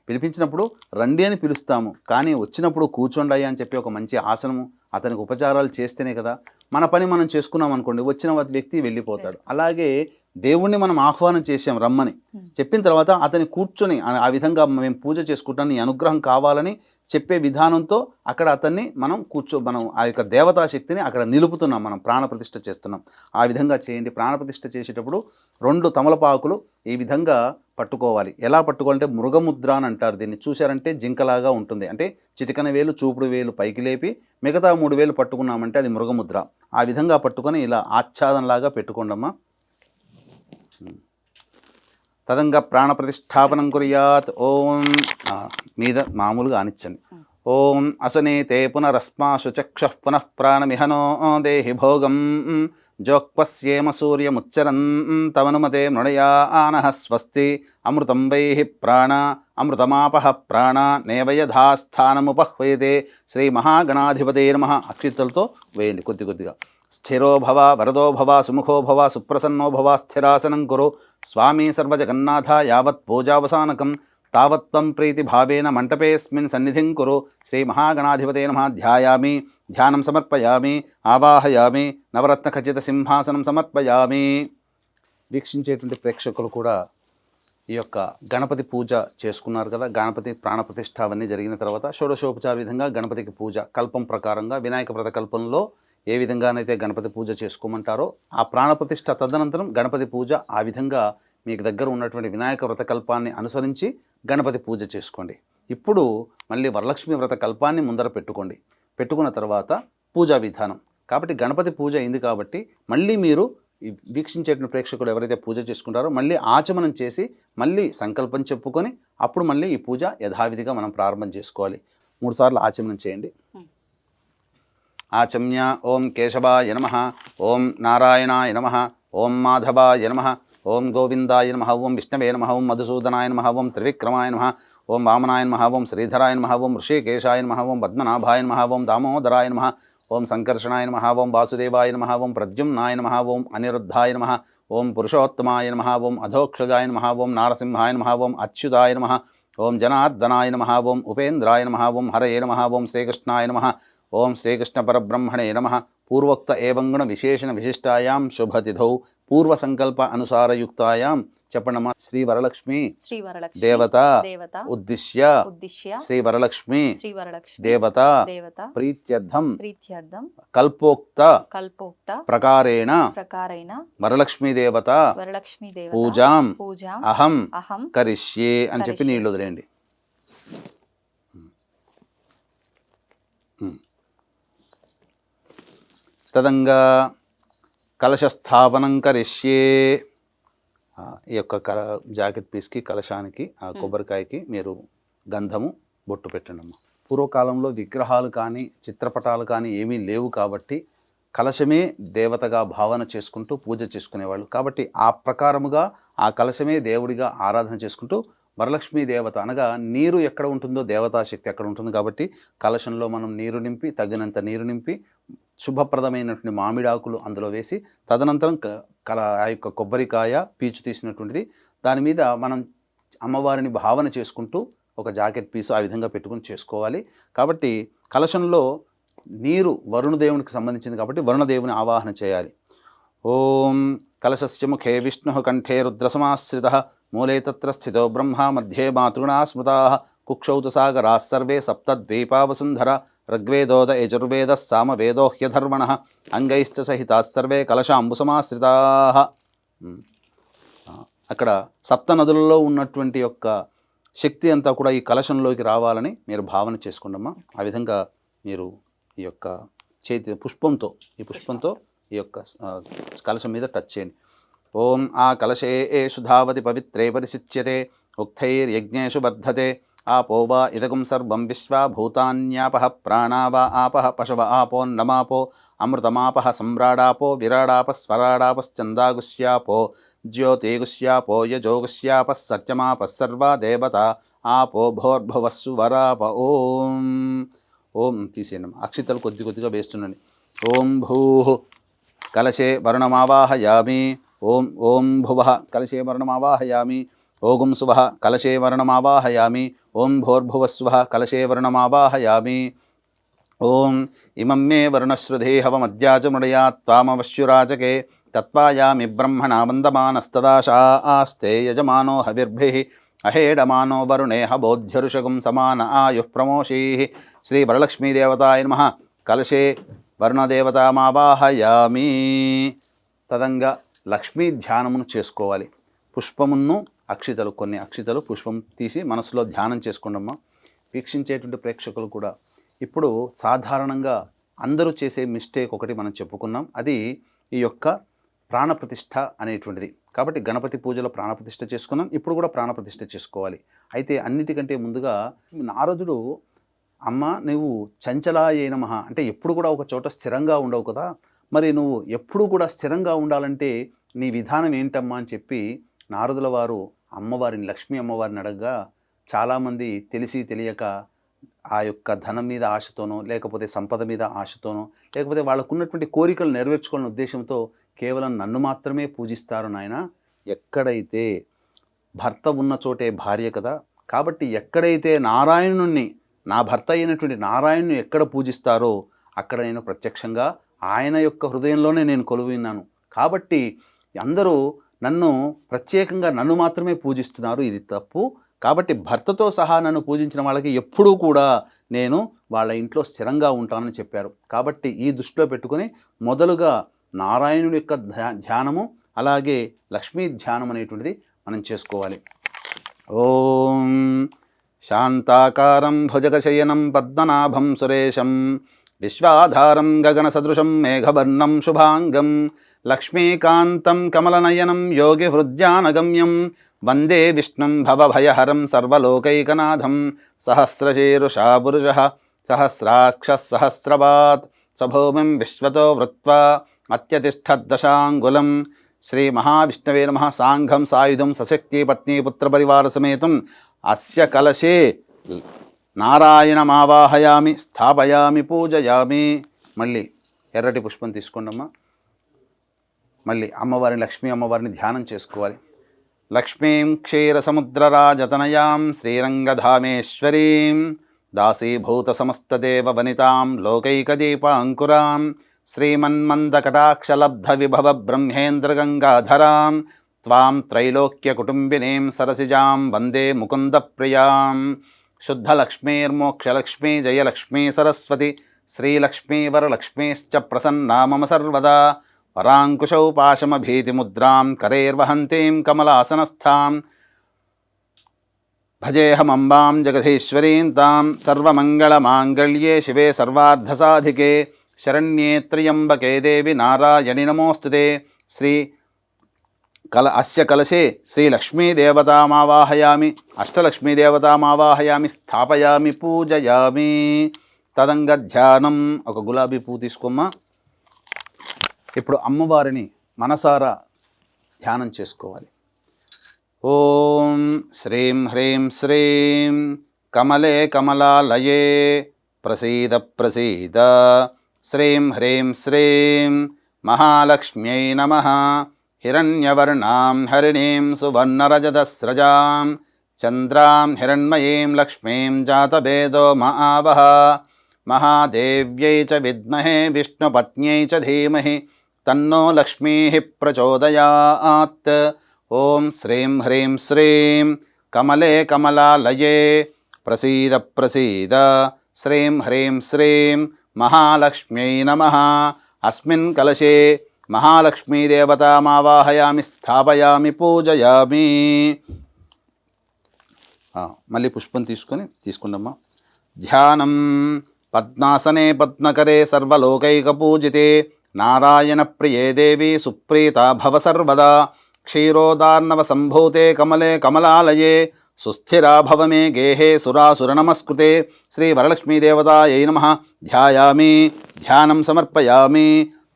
పిలిపించినప్పుడు రండి అని పిలుస్తాము, కానీ వచ్చినప్పుడు కూర్చోండి అని చెప్పి ఒక మంచి ఆసనము అతనికి ఉపచారాలు చేస్తేనే కదా మన పని మనం చేసుకున్నాం అనుకోండి, వచ్చిన వ్యక్తి వెళ్ళిపోతాడు. అలాగే దేవుణ్ణి మనం ఆహ్వానం చేసాం రమ్మని చెప్పిన తర్వాత అతని కూర్చొని ఆ విధంగా మేము పూజ చేసుకుంటాం, నీ అనుగ్రహం కావాలని చెప్పే విధానంతో అక్కడ అతన్ని మనం మనం ఆ యొక్క దేవతా శక్తిని అక్కడ నిలుపుతున్నాం, మనం ప్రాణప్రతిష్ఠ చేస్తున్నాం. ఆ విధంగా చేయండి. ప్రాణప్రతిష్ఠ చేసేటప్పుడు 2 తమలపాకులు ఈ విధంగా పట్టుకోవాలి. ఎలా పట్టుకోవాలంటే మృగముద్ర అని అంటారు దీన్ని. చూశారంటే జింకలాగా ఉంటుంది. అంటే చిటికన వేలు చూపుడు వేలు పైకి లేపి మిగతా 3 వేలు పట్టుకున్నామంటే అది మృగముద్ర. ఆ విధంగా పట్టుకొని ఇలా ఆచ్ఛాదనలాగా పెట్టుకోండమ్మా. తదంగ ప్రాణప్రతిష్ఠాపనం కుర్యాత్. ఓం మీద మామూలుగా ఆనిచ్చండి. ఓం అసనేతే పునరస్మాసు చక్షుః పునః ప్రాణమిహనో దేహి భోగం జోక్పస్యేమ సూర్యముచ్చరన్ తమనుమతే మృణయా ఆనః స్వస్తి అమృతం వైహి ప్రాణ అమృతమాపః ప్రాణ నేవయధాస్థానముపహ్వయతే శ్రీ మహాగణాధిపతే నమః. అక్షింతలతో వేయండి కొద్దిగా. స్థిరో భవ వరదో భవ సుముఖో భవ సుప్రసన్నో భవ స్థిరాసనం కురు స్వామి సర్వజగన్నాథ యావత్ పూజావసానకం తావత్వం ప్రీతి భావేన మంటపేస్మిన్ సన్నిధిం కురు శ్రీ మహాగణాధిపతే నమః. ధ్యాయామి ధ్యానం సమర్పయామి ఆవాహయామి నవరత్న ఖచ్చిత సింహాసనం సమర్పయామి. వీక్షించేటువంటి ప్రేక్షకులు కూడా ఈ యొక్క గణపతి పూజ చేసుకున్నారు కదా. గణపతి ప్రాణప్రతిష్ఠ అవన్నీ జరిగిన తర్వాత షోడశోపచార విధంగా గణపతికి పూజ కల్పం ప్రకారంగా వినాయక వ్రత కల్పంలో ఏ విధంగానైతే గణపతి పూజ చేసుకోమంటారో ఆ ప్రాణప్రతిష్ఠ తదనంతరం గణపతి పూజ ఆ విధంగా మీకు దగ్గర ఉన్నటువంటి వినాయక వ్రత కల్పాన్ని అనుసరించి గణపతి పూజ చేసుకోండి. ఇప్పుడు మళ్ళీ వరలక్ష్మి వ్రత కల్పాన్ని ముందర పెట్టుకున్న తర్వాత పూజా విధానం. కాబట్టి గణపతి పూజ అయింది కాబట్టి మళ్ళీ మీరు వీక్షించేటువంటి ప్రేక్షకులు ఎవరైతే పూజ చేసుకుంటారో మళ్ళీ ఆచమనం చేసి మళ్ళీ సంకల్పం చెప్పుకొని అప్పుడు మళ్ళీ ఈ పూజ యథావిధిగా మనం ప్రారంభం చేసుకోవాలి. 3 సార్లు ఆచమనం చేయండి. ఆచమ్య ఓం కేశవాయ నమః, ఓం నారాయణాయ నమః, ఓం మాధవాయ నమః, ఓం గోవిందాయ నమః, ఓం విష్ణవే నమః, ఓం మధుసూదనాయ నమః, ఓం త్రివిక్రమాయ నమః, ఓం వామనాయ నమః, ఓం శ్రీధరాయ నమః, ఓం ఋషికేశాయ నమః, ఓం పద్మనాభాయ నమః, ఓం దామోదరాయ నమః, ఓం సంకర్షణాయ నమః, ఓం వాసుదేవాయ నమః, ఓం ప్రద్యుమ్నాయ నమః, ఓం అనిరుద్ధాయ నమః, ఓం పురుషోత్తమాయ నమః, ఓం అధోక్షజాయ నమః, ఓం నారసింహాయ నమః, ఓం అచ్యుతాయ నమః, ఓం జనార్దనాయ నమః, ఓం ఉపేంద్రాయ నమః, ఓం హరయే నమః, ఓం శ్రీకృష్ణాయ నమః, ఓం శ్రీకృష్ణ పరబ్రహ్మణే నమః. పూర్వోక్త ఏవంగుణ విశేషణ విశిష్టాయాం శుభతిథౌ పూర్వ సంకల్ప అనుసారయుక్తాయాం చెప్పండమ్మా. శ్రీ వరలక్ష్మి దేవత ఉద్దిశ్య శ్రీ వరలక్ష్మి దేవత ప్రీత్యర్థం కల్పోక్త ప్రకారేణ వరలక్ష్మీ దేవత పూజాం అహం కరిష్యే అని చెప్పి నీళ్ళు వదిలేయండి. తదంగా కలశస్థాపనం కరిష్యే. ఈ యొక్క జాకెట్ పీస్కి, కలశానికి, ఆ కొబ్బరికాయకి మీరు గంధము బొట్టు పెట్టండి అమ్మ. పూర్వకాలంలో విగ్రహాలు కానీ చిత్రపటాలు కానీ ఏమీ లేవు కాబట్టి కలశమే దేవతగా భావన చేసుకుంటూ పూజ చేసుకునేవాళ్ళు. కాబట్టి ఆ ప్రకారముగా ఆ కలశమే దేవుడిగా ఆరాధన చేసుకుంటూ వరలక్ష్మీ దేవత అనగా నీరు ఎక్కడ ఉంటుందో దేవతాశక్తి అక్కడ ఉంటుంది. కాబట్టి కలశంలో మనం నీరు నింపి, తగినంత నీరు నింపి, శుభప్రదమైనటువంటి మామిడాకులు అందులో వేసి, తదనంతరం ఆ యొక్క కొబ్బరికాయ పీచు తీసినటువంటిది దాని మీద మనం అమ్మవారిని భావన చేసుకుంటూ ఒక జాకెట్ పీసు ఆ విధంగా పెట్టుకుని చేసుకోవాలి. కాబట్టి కలశంలో నీరు వరుణదేవునికి సంబంధించింది కాబట్టి వరుణదేవుని ఆవాహన చేయాలి. ఓం కలశస్య ముఖే విష్ణు కంఠే రుద్రసమాశ్రిత మూలే తత్ర స్థితో బ్రహ్మ మధ్యే మాతృణా స్మృతా కుక్షౌ తు సాగరా సర్వే సప్తద్వీపావసుంధర ఋగ్వేదోద యజుర్వేద సామవేదో హ్యధర్వణ అంగైశ్చ సహితా సర్వే కలశాంబుసమాశ్రితా. అక్కడ సప్త నదులలో ఉన్నటువంటి యొక్క శక్తి అంతా కూడా ఈ కలశంలోకి రావాలని మీరు భావన చేసుకోండమ్మా. ఆ విధంగా మీరు ఈ యొక్క చేతి పుష్పంతో ఈ యొక్క కలశం మీద టచ్ చేయండి. ఓం ఆ కలశే ఏషు ధావతి పవిత్రే పరిసిచ్యతే ఉక్తైర్యజ్ఞేషు వర్ధతే ఆపో వా ఇదగుం సర్వం విశ్వా భూతాన్యాపః ప్రాణా వా ఆపః పశవ ఆపోన్నమాపో అమృతమాపః సమ్రాడాపో విరాడాప స్వరాడాపశ్చందాగుష్యాపో జ్యోతిగుష్యాపో యజోగుష్యాపः సత్యమాపः సర్వా దేవత ఆపో భోర్భువస్సు వరాప. ఓం ఓం తీసేయండి. అక్షితలు కొద్ది కొద్దిగా వేస్తుండండి. ఓం భూః కలశే వరుణమావాహయామి. ఓం ఓం భువః కలశే వరుణమావాహయామి. ఓగుం సువః కలశే వరుణమావాహయామి. ఓం భోర్భువస్సువః కలశే వరుణమావాహయామి. ఓం ఇమం మే వరుణశ్రుధేహవమద్యాచ మృడయాత్ త్వామవశ్యురాజకే తత్వాయామి బ్రహ్మణా వందమానస్తదాశా ఆస్తే యజమానో హవిర్భిః అహేడమానో వరుణేహ బోధ్యరుషగం సమాన ఆయుః ప్రమోషీః. శ్రీ వరలక్ష్మీదేవతాయ నమః. కలశే వరుణదేవతామావాహయామి. తదంగా లక్ష్మీ ధ్యానమును చేసుకోవాలి. పుష్పమును అక్షితలు, కొన్ని అక్షితలు పుష్పం తీసి మనసులో ధ్యానం చేసుకోండమ్మా. వీక్షించేటువంటి ప్రేక్షకులు కూడా ఇప్పుడు సాధారణంగా అందరూ చేసే మిస్టేక్ ఒకటి మనం చెప్పుకున్నాం. అది ఈ యొక్క ప్రాణప్రతిష్ఠ అనేటువంటిది. కాబట్టి గణపతి పూజలో ప్రాణప్రతిష్ఠ చేసుకున్నాం, ఇప్పుడు కూడా ప్రాణప్రతిష్ఠ చేసుకోవాలి. అయితే అన్నిటికంటే ముందుగా నారదుడు, అమ్మ నువ్వు చంచలాయ నమః అంటే ఎప్పుడు కూడా ఒక చోట స్థిరంగా ఉండవు కదా, మరి నువ్వు ఎప్పుడు కూడా స్థిరంగా ఉండాలంటే నీ విధానం ఏంటమ్మా అని చెప్పి నారదుల వారు అమ్మవారిని, లక్ష్మీ అమ్మవారిని అడగగా చాలామంది తెలిసి తెలియక ఆ యొక్క ధనం మీద ఆశతోనో, లేకపోతే సంపద మీద ఆశతోనో, లేకపోతే వాళ్ళకున్నటువంటి కోరికలు నెరవేర్చుకోవాలనే ఉద్దేశంతో కేవలం నన్ను మాత్రమే పూజిస్తారు నాయన. ఎక్కడైతే భర్త ఉన్న చోటే భార్య కదా, కాబట్టి ఎక్కడైతే నారాయణుణ్ణి, నా భర్త అయినటువంటి నారాయణుని ఎక్కడ పూజిస్తారో అక్కడ నేను ప్రత్యక్షంగా ఆయన యొక్క హృదయంలోనే నేను కొలువున్నాను. కాబట్టి అందరూ నన్ను ప్రత్యేకంగా నన్ను మాత్రమే పూజిస్తున్నారు, ఇది తప్పు. కాబట్టి భర్తతో సహా నన్ను పూజించిన వాళ్ళకి ఎప్పుడూ కూడా నేను వాళ్ళ ఇంట్లో స్థిరంగా ఉంటానని చెప్పారు. కాబట్టి ఈ దృష్టిలో పెట్టుకొని మొదలుగా నారాయణుడి యొక్క ధ్యానము, అలాగే లక్ష్మీ ధ్యానం అనేటువంటిది మనం చేసుకోవాలి. ఓం శాంతాకారం భుజగశయనం పద్మనాభం సురేశం విశ్వాధారం గగనసదృశం మేఘవర్ణం శుభాంగం లక్ష్మీకాంతం కమలనయనం యోగి హృద్యానగమ్యం వందే విష్ణుం భవభయహరం సర్వలోకైకనాథం సహస్రశీరుషా పురుషః సహస్రాక్షః సహస్రపాత్ సభూమిం విశ్వతో వృత్వా అత్యతిష్ఠద్దశాంగులం. శ్రీ మహావిష్ణవే నమః. సాంఘం సాయుధం సశక్తి పత్ని పుత్రపరివార సమేతం అస్య కలశే నారాయణమావాహయామి, స్థాపయామి, పూజయామి. మళ్ళీ ఎర్రటి పుష్పం తీసుకోండమ్మా. మళ్ళీ అమ్మవారిని, లక్ష్మీ అమ్మవారిని ధ్యానం చేసుకోవాలి. లక్ష్మీం క్షీరసముద్రరాజతనయాం శ్రీరంగధామేశ్వరీం దాసీభూత సమస్తదేవ వనితాం లోకైకదీపాంకురాం శ్రీమన్మందకటాక్షలబ్ధ విభవ బ్రహ్మేంద్రగంగాధరాం త్వాం త్రైలోక్యకుటుంబినీం సరసిజాం వందే ముకుందప్రియాం. శుద్ధలక్ష్మీర్మోక్షలక్ష్మీ జయలక్ష్మీ సరస్వతి శ్రీలక్ష్మీ వరలక్ష్మీశ్చ ప్రసన్నా మమ సర్వదా. వరాంకుశౌ పాశమభీతిముద్రాం కరైర్వహంతీం కమలాసనస్థాం భజేహమంబాం జగదీశ్వరీం తాం. సర్వమంగళమాంగళ్యే శివే సర్వార్ధసాధికే శరణ్యే త్ర్యంబకే దేవి నారాయణి నమోస్తుతే. అస్య కలశే శ్రీలక్ష్మీదేవతామావాహయామి, అష్టలక్ష్మీదేవతామావాహయామి, స్థాపయామి, పూజయామి. తదంగ ధ్యానం. ఒక గులాబీ పువ్వు తీసుకోమ్మా. ఇప్పుడు అమ్మవారిని మనసారా ధ్యానం చేసుకోవాలి. ఓం శ్రీం హ్రీం శ్రీం కమలే కమలాలయే ప్రసీద ప్రసీద. శ్రీం హ్రీం శ్రీం మహాలక్ష్మ్యై నమః. హిరణ్యవర్ణాం హరిణీం సువర్ణరజతస్రజాం చంద్రాం హిరణ్మయీం లక్ష్మీం జాతభేదో మహావహ. మహాదేవ్యై చ విద్మహే విష్ణుపత్న్యై చ ధీమహి తన్నో లక్ష్మీ ప్రచోదయాత్. ఓం శ్రీం హ్రీం శ్రీం కమలే కమలాలయే ప్రసీద ప్రసీద. శ్రీం హ్రీం శ్రీం మహాలక్ష్మ్యై నమః. అస్మిన్ కలశే మహాలక్ష్మీదేవతామావాహయామి, స్థాపయామి, పూజయామి. మళ్ళీ పుష్పం తీసుకుందమ్మా. ధ్యానం. పద్మాసనే పద్మకరే సర్వలోకైకపూజితే నారాయణ ప్రియే దేవి సుప్రీతా భవ సర్వదా. క్షీరోదార్ణవ సంభూతే కమలే కమలాలయే సుస్థిరా భవ మే గేహే సురాసుర నమస్కృతే. శ్రీ వరలక్ష్మీదేవతాయై నమః. ధ్యాయామి, ధ్యానం సమర్పయామి.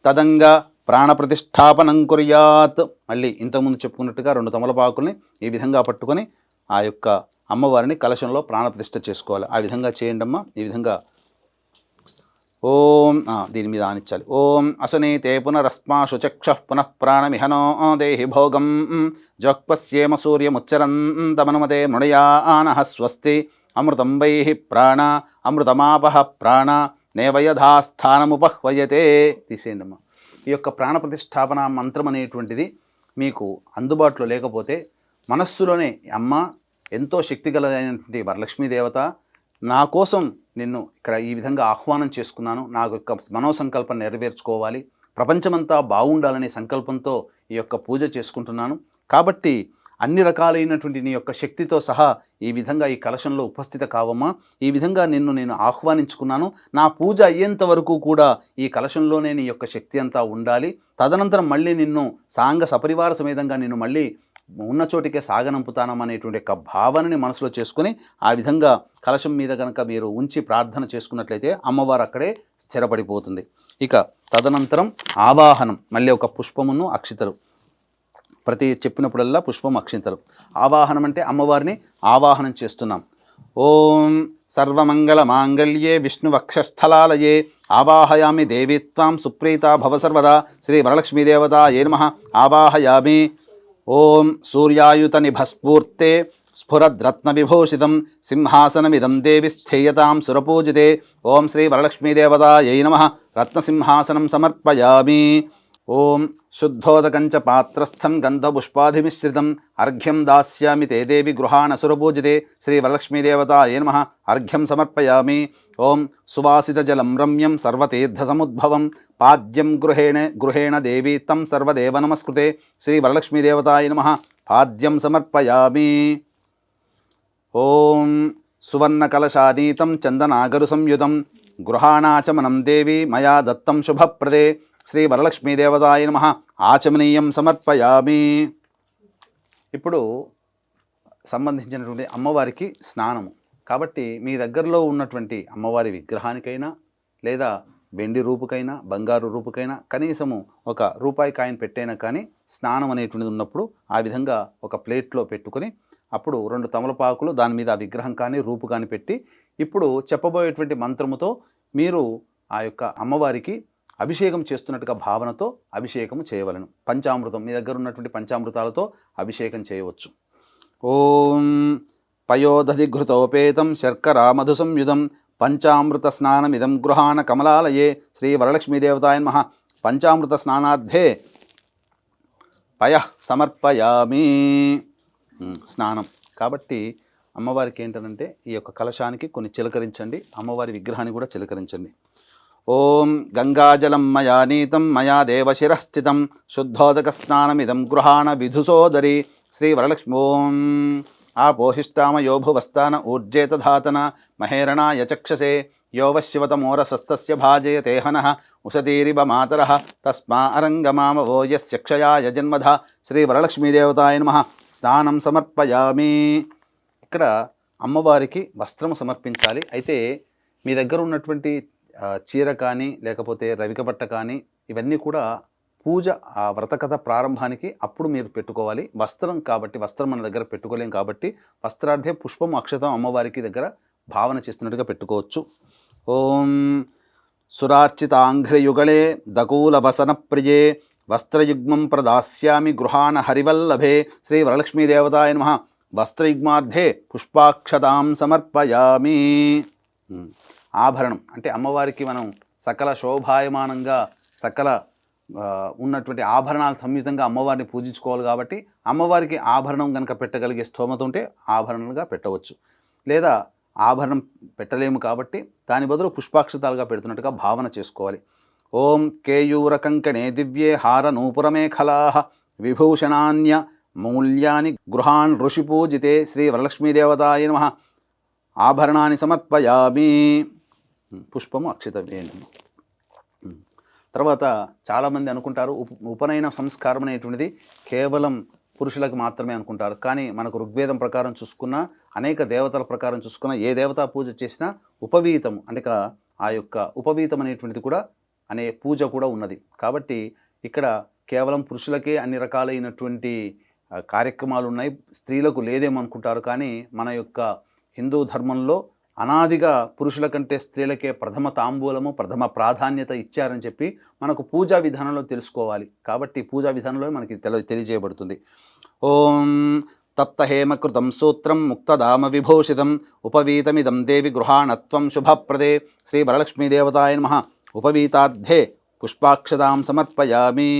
తదంగ ప్రాణప్రతిష్ఠాపనం కుర్యాత్. మళ్ళీ ఇంతకుముందు చెప్పుకున్నట్టుగా 2 తమలపాకుల్ని ఈ విధంగా పట్టుకొని ఆ యొక్క అమ్మవారిని కలశంలో ప్రాణప్రతిష్ఠ చేసుకోవాలి. ఆ విధంగా చేయండి అమ్మా. ఈ విధంగా ఓం దీని మీద ఆనిచ్చాలి. ఓం అసనీతే పునరస్మాశుచక్ష పునః ప్రాణమిహనో దేహి భోగం జక్పస్యేమ సూర్యముచ్చరంతమనుమతే మృణయానః స్వస్తి. అమృతం వైః ప్రాణ అమృతమాపః ప్రాణ నేవయథాస్థానముపహ్వయతే. తీసేయండి అమ్మా. ఈ యొక్క ప్రాణప్రతిష్ఠాపన మంత్రం అనేటువంటిది మీకు అందుబాటులో లేకపోతే మనస్సులోనే అమ్మ ఎంతో శక్తిగలైనటువంటి వరలక్ష్మీదేవత, నా కోసం నిన్ను ఇక్కడ ఈ విధంగా ఆహ్వానం చేసుకున్నాను, నాకు యొక్క మనోసంకల్పం నెరవేర్చుకోవాలి, ప్రపంచమంతా బాగుండాలనే సంకల్పంతో ఈ యొక్క పూజ చేసుకుంటున్నాను. కాబట్టి అన్ని రకాలైనటువంటి నీ యొక్క శక్తితో సహా ఈ విధంగా ఈ కలశంలో ఉపస్థిత కావమ్మా. ఈ విధంగా నేను ఆహ్వానించుకున్నాను. నా పూజ అయ్యేంత వరకు కూడా ఈ కలశంలోనే నీ యొక్క శక్తి అంతా ఉండాలి. తదనంతరం మళ్ళీ నిన్ను సాంగ సపరివార సమేతంగా నిన్ను మళ్ళీ ఉన్న చోటికే సాగనంపుతానమనేటువంటి యొక్క భావనని మనసులో చేసుకుని ఆ విధంగా కలశం మీద కనుక మీరు ఉంచి ప్రార్థన చేసుకున్నట్లయితే అమ్మవారు అక్కడే స్థిరపడిపోతుంది. ఇక తదనంతరం ఆవాహనం. మళ్ళీ ఒక పుష్పమును అక్షితలు, ప్రతి చెప్పినప్పుడల్లా పుష్పం అక్షింతలు. ఆవాహనం అంటే అమ్మవారిని ఆవాహనం చేస్తున్నాం. ఓం సర్వమంగళ మాంగళ్యే విష్ణువక్షస్థలాలయే ఆవాహయామి దేవీత్వాం సుప్రీతా భవ సర్వదా. శ్రీ వరలక్ష్మీదేవతాయై నమః. ఆవాహయామి. ఓం సూర్యాయుత నిభస్ఫూర్తే స్ఫురద్రత్నవిభూషితం సింహాసనమిదం దేవి స్థేయతాం సురపూజితే. ఓం శ్రీ వరలక్ష్మీదేవతాయై నమః. రత్నసింహాసనం సమర్పయామి. ఓం శుద్ధోదకంచ పాత్రస్థం గంధపుష్పాధిమిశ్రితం అర్ఘ్యం దాస్యామి తే దేవి గృహాణసురపూజితే. శ్రీ వరలక్ష్మీదేవతాయై నమః. అర్ఘ్యం సమర్పయామి. ఓం సువాసితజలం రమ్యం సర్వతీర్థసముద్భవం పాద్యం గృహేణ దేవీ తం సర్వదేవ నమస్కృతే. శ్రీ వరలక్ష్మీదేవతాయై నమః. పాద్యం సమర్పయామి. ఓం సువర్ణకలశానీతం చందనాగరు సంయుతం గృహాణాచమనం దేవి మయా దత్తం శుభప్రదే. శ్రీ వరలక్ష్మీదేవతాయై నమః. ఆచమనీయం సమర్పయామి. ఇప్పుడు సంబంధించినటువంటి అమ్మవారికి స్నానము కాబట్టి మీ దగ్గరలో ఉన్నటువంటి అమ్మవారి విగ్రహానికైనా లేదా వెండి రూపుకైనా బంగారు రూపుకైనా కనీసము ఒక రూపాయి కాయిన్ పెట్టైనా కానీ స్నానం అనేటువంటిది ఉన్నప్పుడు ఆ విధంగా ఒక ప్లేట్లో పెట్టుకొని అప్పుడు 2 తమలపాకులు దాని మీద ఆ విగ్రహం కానీ రూపు కానీ పెట్టి ఇప్పుడు చెప్పబోయేటువంటి మంత్రముతో మీరు ఆ యొక్క అమ్మవారికి అభిషేకం చేస్తున్నట్టుగా భావనతో అభిషేకం చేయవలను. పంచామృతం, మీ దగ్గర ఉన్నటువంటి పంచామృతాలతో అభిషేకం చేయవచ్చు. ఓం పయోదధిఘృతోపేతం శర్కరా మధు సంయుధం పంచామృత స్నానమిదం గృహాణ కమలాలయే శ్రీ వరలక్ష్మీదేవతాయ నమః. పంచామృత స్నానార్థే పయః సమర్పయామి. స్నానం కాబట్టి అమ్మవారికి ఏంటంటే ఈ యొక్క కలశానికి కొన్ని చిలకరించండి, అమ్మవారి విగ్రహాన్ని కూడా చిలకరించండి. ఓం గంగాజలం మయా నీతం మయా దేవశిరస్థితం శుద్ధోదక స్నానమిదం గృహాణ విధుసోదరి శ్రీ వరలక్ష్మి. ఓం ఆపోహిష్టామయో భువస్థాన ఊర్జేతధాతన మహేరణాయ చక్షసే యోవశివతమోరసస్తస్య భాజయతే హనః ఉషతీరివ మాతరః తస్మా అరంగమామవో యస్య క్షయాయ జన్మధ శ్రీ వరలక్ష్మీదేవతాయ నమః. స్నానం సమర్పయామి. ఇక్కడ అమ్మవారికి వస్త్రము సమర్పించాలి. అయితే మీ దగ్గర ఉన్నటువంటి చీర కానీ లేకపోతే రవిక బట్ట కానీ ఇవన్నీ కూడా పూజ ఆ వ్రతకథ ప్రారంభానికి అప్పుడు మీరు పెట్టుకోవాలి. వస్త్రం కాబట్టి వస్త్రం మన దగ్గర పెట్టుకోలేం కాబట్టి వస్త్రార్థే పుష్పం అక్షతం అమ్మవారికి దగ్గర భావన చేస్తున్నట్టుగా పెట్టుకోవచ్చు. ఓం సురార్చితాంఘ్రయుగళే దకూల వసన ప్రియే వస్త్రయుగ్మం ప్రదాస్యామి గృహాణ హరివల్లభే శ్రీ వరలక్ష్మీదేవతాయ నమః. వస్త్రయుగ్మార్థే పుష్పాక్షతాం సమర్పయామి. ఆభరణం అంటే అమ్మవారికి మనం సకల శోభాయమానంగా సకల ఉన్నటువంటి ఆభరణాలు సంయుతంగా అమ్మవారిని పూజించుకోవాలి కాబట్టి అమ్మవారికి ఆభరణం కనుక పెట్టగలిగే స్తోమత ఉంటే ఆభరణలుగా పెట్టవచ్చు. లేదా ఆభరణం పెట్టలేము కాబట్టి దాని బదులు పుష్పాక్షతాలుగా పెడుతున్నట్టుగా భావన చేసుకోవాలి. ఓం కేయూర కంకణే దివ్యే హార నూపురమేఖలా విభూషణాన్య మూల్యాని గృహాన్ ఋషిపూజితే శ్రీ వరలక్ష్మీదేవతాయ నమః. ఆభరణాన్ని సమర్పయామి. పుష్పము అక్షత వేయండి. తర్వాత చాలామంది అనుకుంటారు ఉపనయన సంస్కారం అనేటువంటిది కేవలం పురుషులకు మాత్రమే అనుకుంటారు. కానీ మనకు ఋగ్వేదం ప్రకారం చూసుకున్న అనేక దేవతల ప్రకారం చూసుకున్న ఏ దేవతా పూజ చేసినా ఉపవీతం అంటే ఆ యొక్క ఉపవీతం అనేటువంటిది కూడా అనే పూజ కూడా ఉన్నది. కాబట్టి ఇక్కడ కేవలం పురుషులకే అన్ని రకాలైనటువంటి కార్యక్రమాలు ఉన్నాయి, స్త్రీలకు లేదేమనుకుంటారు. కానీ మన యొక్క హిందూ ధర్మంలో అనాదిగా పురుషుల కంటే స్త్రీలకే ప్రథమ తాంబూలము ప్రథమ ప్రాధాన్యత ఇచ్చారని చెప్పి మనకు పూజా విధానంలో తెలుసుకోవాలి. కాబట్టి పూజా విధానంలో మనకి తెలియజేయబడుతుంది. ఓం తప్తహేమకృతం సూత్రం ముక్తదామ విభూషితం ఉపవీతమిదం దేవి గృహాణత్వం శుభప్రదే శ్రీ వరలక్ష్మీదేవతాయ నమః. ఉపవీతార్థే పుష్పాక్షతాం సమర్పయామి.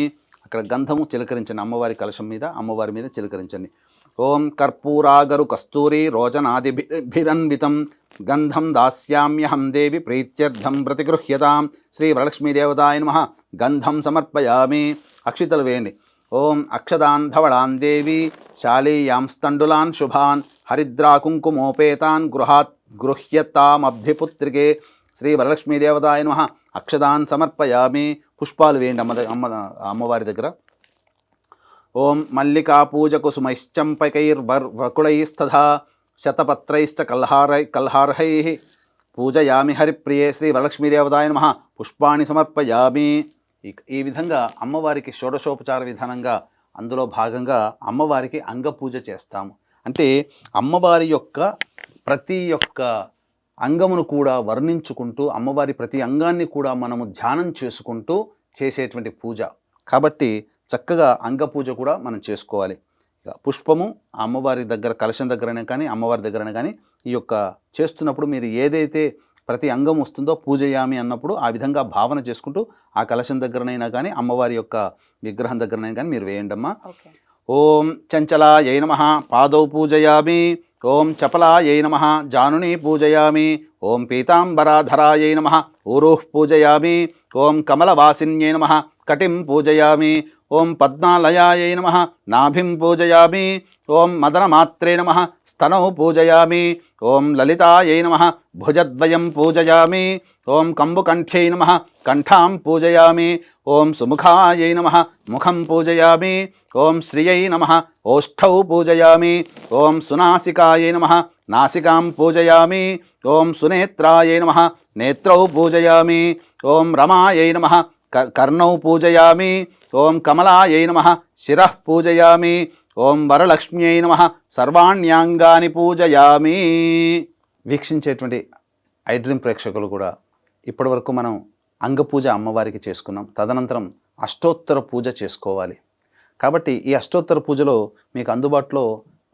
అక్కడ గంధము చిలకరించండి, అమ్మవారి కలశం మీద అమ్మవారి మీద చిలకరించండి. ఓం కర్పూరాగరు కస్తూరి రోచనాదిభిరన్వితం గంధం దాస్యామ్యహం దేవి ప్రీత్యర్థం ప్రతిగృహ్యతాం శ్రీ వరలక్ష్మీదేవతాయ నమః. గంధం సమర్పయామి. అక్షితలు వేయండి. ఓం అక్షదాన్ ధవళాన్ దేవి శాలీయాం స్థండులాన్ శుభాన్ హరిద్రాకుంకుమోపేతాన్ గృహ్యతామబ్ధిపుత్రికే శ్రీ వరలక్ష్మీదేవతాయ నమః. అక్షదాన్ సమర్పయామి. పుష్పాలు వేయండి అమ్మవారి దగ్గర. ఓం మల్లికా పూజ కుసుమైశ్చంపకైర్వకుళైస్తథా శతపత్రైశ్చ కల్హార్హైః పూజయామి హరిప్రియే శ్రీ వరలక్ష్మీదేవతాయ నమః. పుష్పాన్ని సమర్పయామి. ఈ విధంగా అమ్మవారికి షోడశోపచార విధానంగా అందులో భాగంగా అమ్మవారికి అంగపూజ చేస్తాము. అంటే అమ్మవారి యొక్క ప్రతి ఒక్క అంగమును కూడా వర్ణించుకుంటూ అమ్మవారి ప్రతి అంగాన్ని కూడా మనము ధ్యానం చేసుకుంటూ చేసేటువంటి పూజ కాబట్టి చక్కగా అంగపూజ కూడా మనం చేసుకోవాలి. ఇక పుష్పము అమ్మవారి దగ్గర కలశం దగ్గరనే కానీ అమ్మవారి దగ్గరనే కానీ ఈ యొక్క చేస్తున్నప్పుడు మీరు ఏదైతే ప్రతి అంగం వస్తుందో పూజయామి అన్నప్పుడు ఆ విధంగా భావన చేసుకుంటూ ఆ కలశం దగ్గరనైనా కానీ అమ్మవారి యొక్క విగ్రహం దగ్గరనైనా కానీ మీరు వేయండమ్మా. ఓం చంచలాయై నమః పాదౌ పూజయామి. ఓం చపలాయై నమః జానుని పూజయామి. ఓం పీతాంబరాధరాయై నమః ఊరుః పూజయామి. ఓం కమలవాసిన్యై నమః కటిం పూజయామి. ఓం పద్మాలయాయై నమః నాభిం పూజయామి. ఓం మదనమాత్రే నమః స్తనౌ పూజయామి. ఓం లలితాయై నమః భుజద్వయం పూజయామి. ఓం కంబుకంఠ్యై నమః కంఠాం పూజయామి. ఓం సుముఖాయై నమః ముఖం పూజయామి. ఓం శ్రియై నమః ఓష్ఠౌ పూజయామి. ఓం సునాసికాయై నమః నాసికాం పూజయామి. ఓం సునేత్రాయై నమః నేత్రౌ పూజయామి. ఓం రమాయై నమః కర్ణౌ పూజయామి. ఓం కమలాయై నమః శిరః పూజయామి. ఓం వరలక్ష్మ్యై నమః సర్వాణ్యాంగాని పూజయామి. వీక్షించేటువంటి ఐ డ్రీమ్ ప్రేక్షకులు కూడా ఇప్పటివరకు మనం అంగపూజ అమ్మవారికి చేసుకున్నాం. తదనంతరం అష్టోత్తర పూజ చేసుకోవాలి. కాబట్టి ఈ అష్టోత్తర పూజలో మీకు అందుబాటులో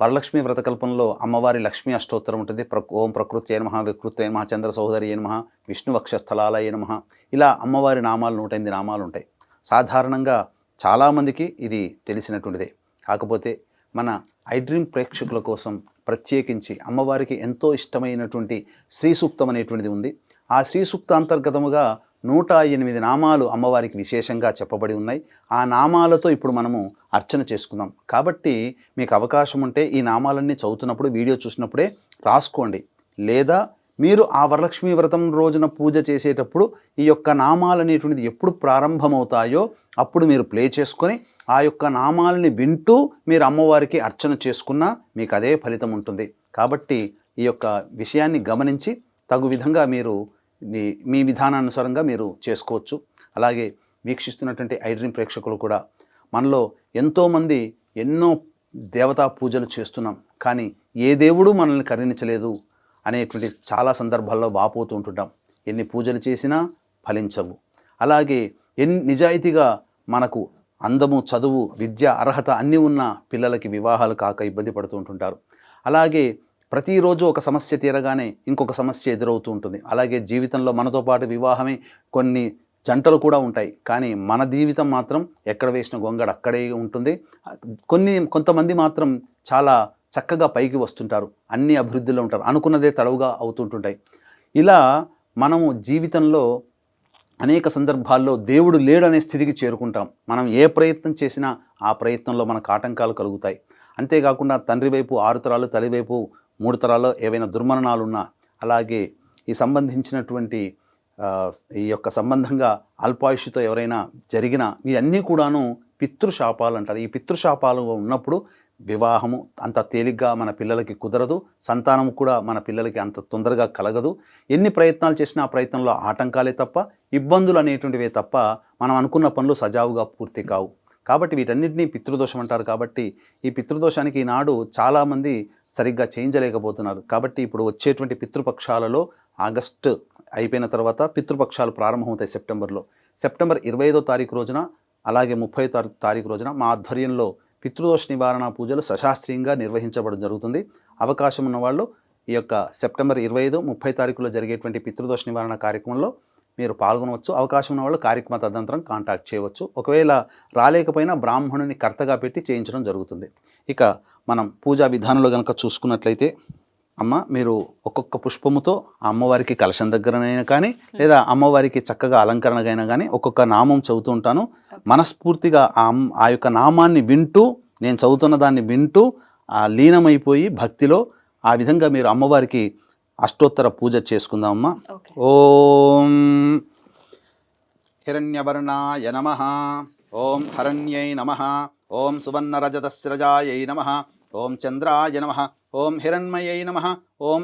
వరలక్ష్మి వ్రతకల్పంలో అమ్మవారి లక్ష్మీ అష్టోత్తరం ఉంటుంది. ఓం ప్రకృత్యై నమః, వికృత్యై నమః, చంద్ర సహోదరియై నమః, విష్ణు వక్షస్థలాలయై నమః, ఇలా అమ్మవారి నామాలు 108 నామాలు ఉంటాయి. సాధారణంగా చాలామందికి ఇది తెలిసినటువంటిదే. కాకపోతే మన ఐడ్రీమ్ ప్రేక్షకుల కోసం ప్రత్యేకించి అమ్మవారికి ఎంతో ఇష్టమైనటువంటి శ్రీ సూక్తం అనేటువంటిది ఉంది. ఆ శ్రీ సూక్త అంతర్గతముగా 108 నామాలు అమ్మవారికి విశేషంగా చెప్పబడి ఉన్నాయి. ఆ నామాలతో ఇప్పుడు మనము అర్చన చేసుకుందాం. కాబట్టి మీకు అవకాశం ఉంటే ఈ నామాలన్నీ చదువుతున్నప్పుడు వీడియో చూసినప్పుడే రాసుకోండి. లేదా మీరు ఆ వరలక్ష్మీ వ్రతం రోజున పూజ చేసేటప్పుడు ఈ యొక్క నామాలు అనేటువంటిది ఎప్పుడు ప్రారంభమవుతాయో అప్పుడు మీరు ప్లే చేసుకొని ఆ యొక్క నామాలని వింటూ మీరు అమ్మవారికి అర్చన చేసుకున్నా మీకు అదే ఫలితం ఉంటుంది. కాబట్టి ఈ యొక్క విషయాన్ని గమనించి తగు విధంగా మీరు మీ విధానానుసారంగా మీరు చేసుకోవచ్చు. అలాగే వీక్షిస్తున్నటువంటి ఐడ్రీమ్ ప్రేక్షకులు కూడా మనలో ఎంతోమంది ఎన్నో దేవతా పూజలు చేస్తున్నాం, కానీ ఏ దేవుడు మనల్ని కరుణించలేదు అనేటువంటి చాలా సందర్భాల్లో వాపోతూ ఉంటుంటాం. ఎన్ని పూజలు చేసినా ఫలించవు. అలాగే నిజాయితీగా మనకు అందము, చదువు, విద్య, అర్హత అన్నీ ఉన్న పిల్లలకి వివాహాలు కాక ఇబ్బంది పడుతూ ఉంటుంటారు. అలాగే ప్రతిరోజు ఒక సమస్య తీరగానే ఇంకొక సమస్య ఎదురవుతూ ఉంటుంది. అలాగే జీవితంలో మనతో పాటు వివాహమే కొన్ని జంటలు కూడా ఉంటాయి, కానీ మన జీవితం మాత్రం ఎక్కడ వేసిన గొంగడ అక్కడే ఉంటుంది. కొంతమంది మాత్రం చాలా చక్కగా పైకి వస్తుంటారు, అన్ని అభివృద్ధిలో ఉంటారు, అనుకున్నదే తడవుగా అవుతుంటుంటాయి. ఇలా మనము జీవితంలో అనేక సందర్భాల్లో దేవుడు లేడనే స్థితికి చేరుకుంటాం. మనం ఏ ప్రయత్నం చేసినా ఆ ప్రయత్నంలో మనకు ఆటంకాలు కలుగుతాయి. అంతేకాకుండా తండ్రి వైపు 6 తరాలు, తల్లి వైపు 3 తరాల్లో ఏవైనా దుర్మరణాలు ఉన్నా, అలాగే ఈ సంబంధించినటువంటి ఈ యొక్క సంబంధంగా అల్పాయుష్తో ఎవరైనా జరిగిన ఇవన్నీ కూడాను పితృశాపాలు అంటారు. ఈ పితృశాపాలు ఉన్నప్పుడు వివాహము అంత తేలిగ్గా మన పిల్లలకి కుదరదు, సంతానం కూడా మన పిల్లలకి అంత తొందరగా కలగదు. ఎన్ని ప్రయత్నాలు చేసినా ఆ ప్రయత్నంలో ఆటంకాలే తప్ప ఇబ్బందులు అనేటువంటివే తప్ప మనం అనుకున్న పనులు సజావుగా పూర్తి కావు. కాబట్టి వీటన్నిటినీ పితృదోషం అంటారు. కాబట్టి ఈ పితృదోషానికి ఈనాడు చాలామంది సరిగ్గా చేయించలేకపోతున్నారు. కాబట్టి ఇప్పుడు వచ్చేటువంటి పితృపక్షాలలో ఆగస్టు అయిపోయిన తర్వాత పితృపక్షాలు ప్రారంభమవుతాయి సెప్టెంబర్ 25వ తారీఖు రోజున, అలాగే 30వ తారీఖు రోజున మా ఆధ్వర్యంలో పితృదోష నివారణ పూజలు సశాస్త్రీయంగా నిర్వహించబడడం జరుగుతుంది. అవకాశం ఉన్నవాళ్ళు ఈ యొక్క సెప్టెంబర్ 25, 30 తారీఖులో జరిగేటువంటి పితృదోష నివారణ కార్యక్రమంలో మీరు పాల్గొనవచ్చు. అవకాశం ఉన్న వాళ్ళు కార్యక్రమ తదనంతరం కాంటాక్ట్ చేయవచ్చు. ఒకవేళ రాలేకపోయినా బ్రాహ్మణుని కర్తగా పెట్టి చేయించడం జరుగుతుంది. ఇక మనం పూజా విధానంలో కనుక చూసుకున్నట్లయితే, అమ్మ మీరు ఒక్కొక్క పుష్పముతో ఆ అమ్మవారికి కలశం దగ్గరనైనా కానీ లేదా అమ్మవారికి చక్కగా అలంకరణగైనా కానీ ఒక్కొక్క నామం చదువుతూ ఉంటాను. మనస్ఫూర్తిగా ఆ యొక్క నామాన్ని వింటూ, నేను చదువుతున్న దాన్ని వింటూ ఆ లీనమైపోయి భక్తిలో ఆ విధంగా మీరు అమ్మవారికి అష్టోత్తర పూజ చేసుకుందామమ్మా. ఓం హిరణ్యవర్ణాయ నమః, ఓం హరణ్యై నమః, ఓం సువర్ణరజతస్రజాయై నమః, ఓం చంద్రాయ నమః, ఓం హిరణ్మయై నమః, ఓం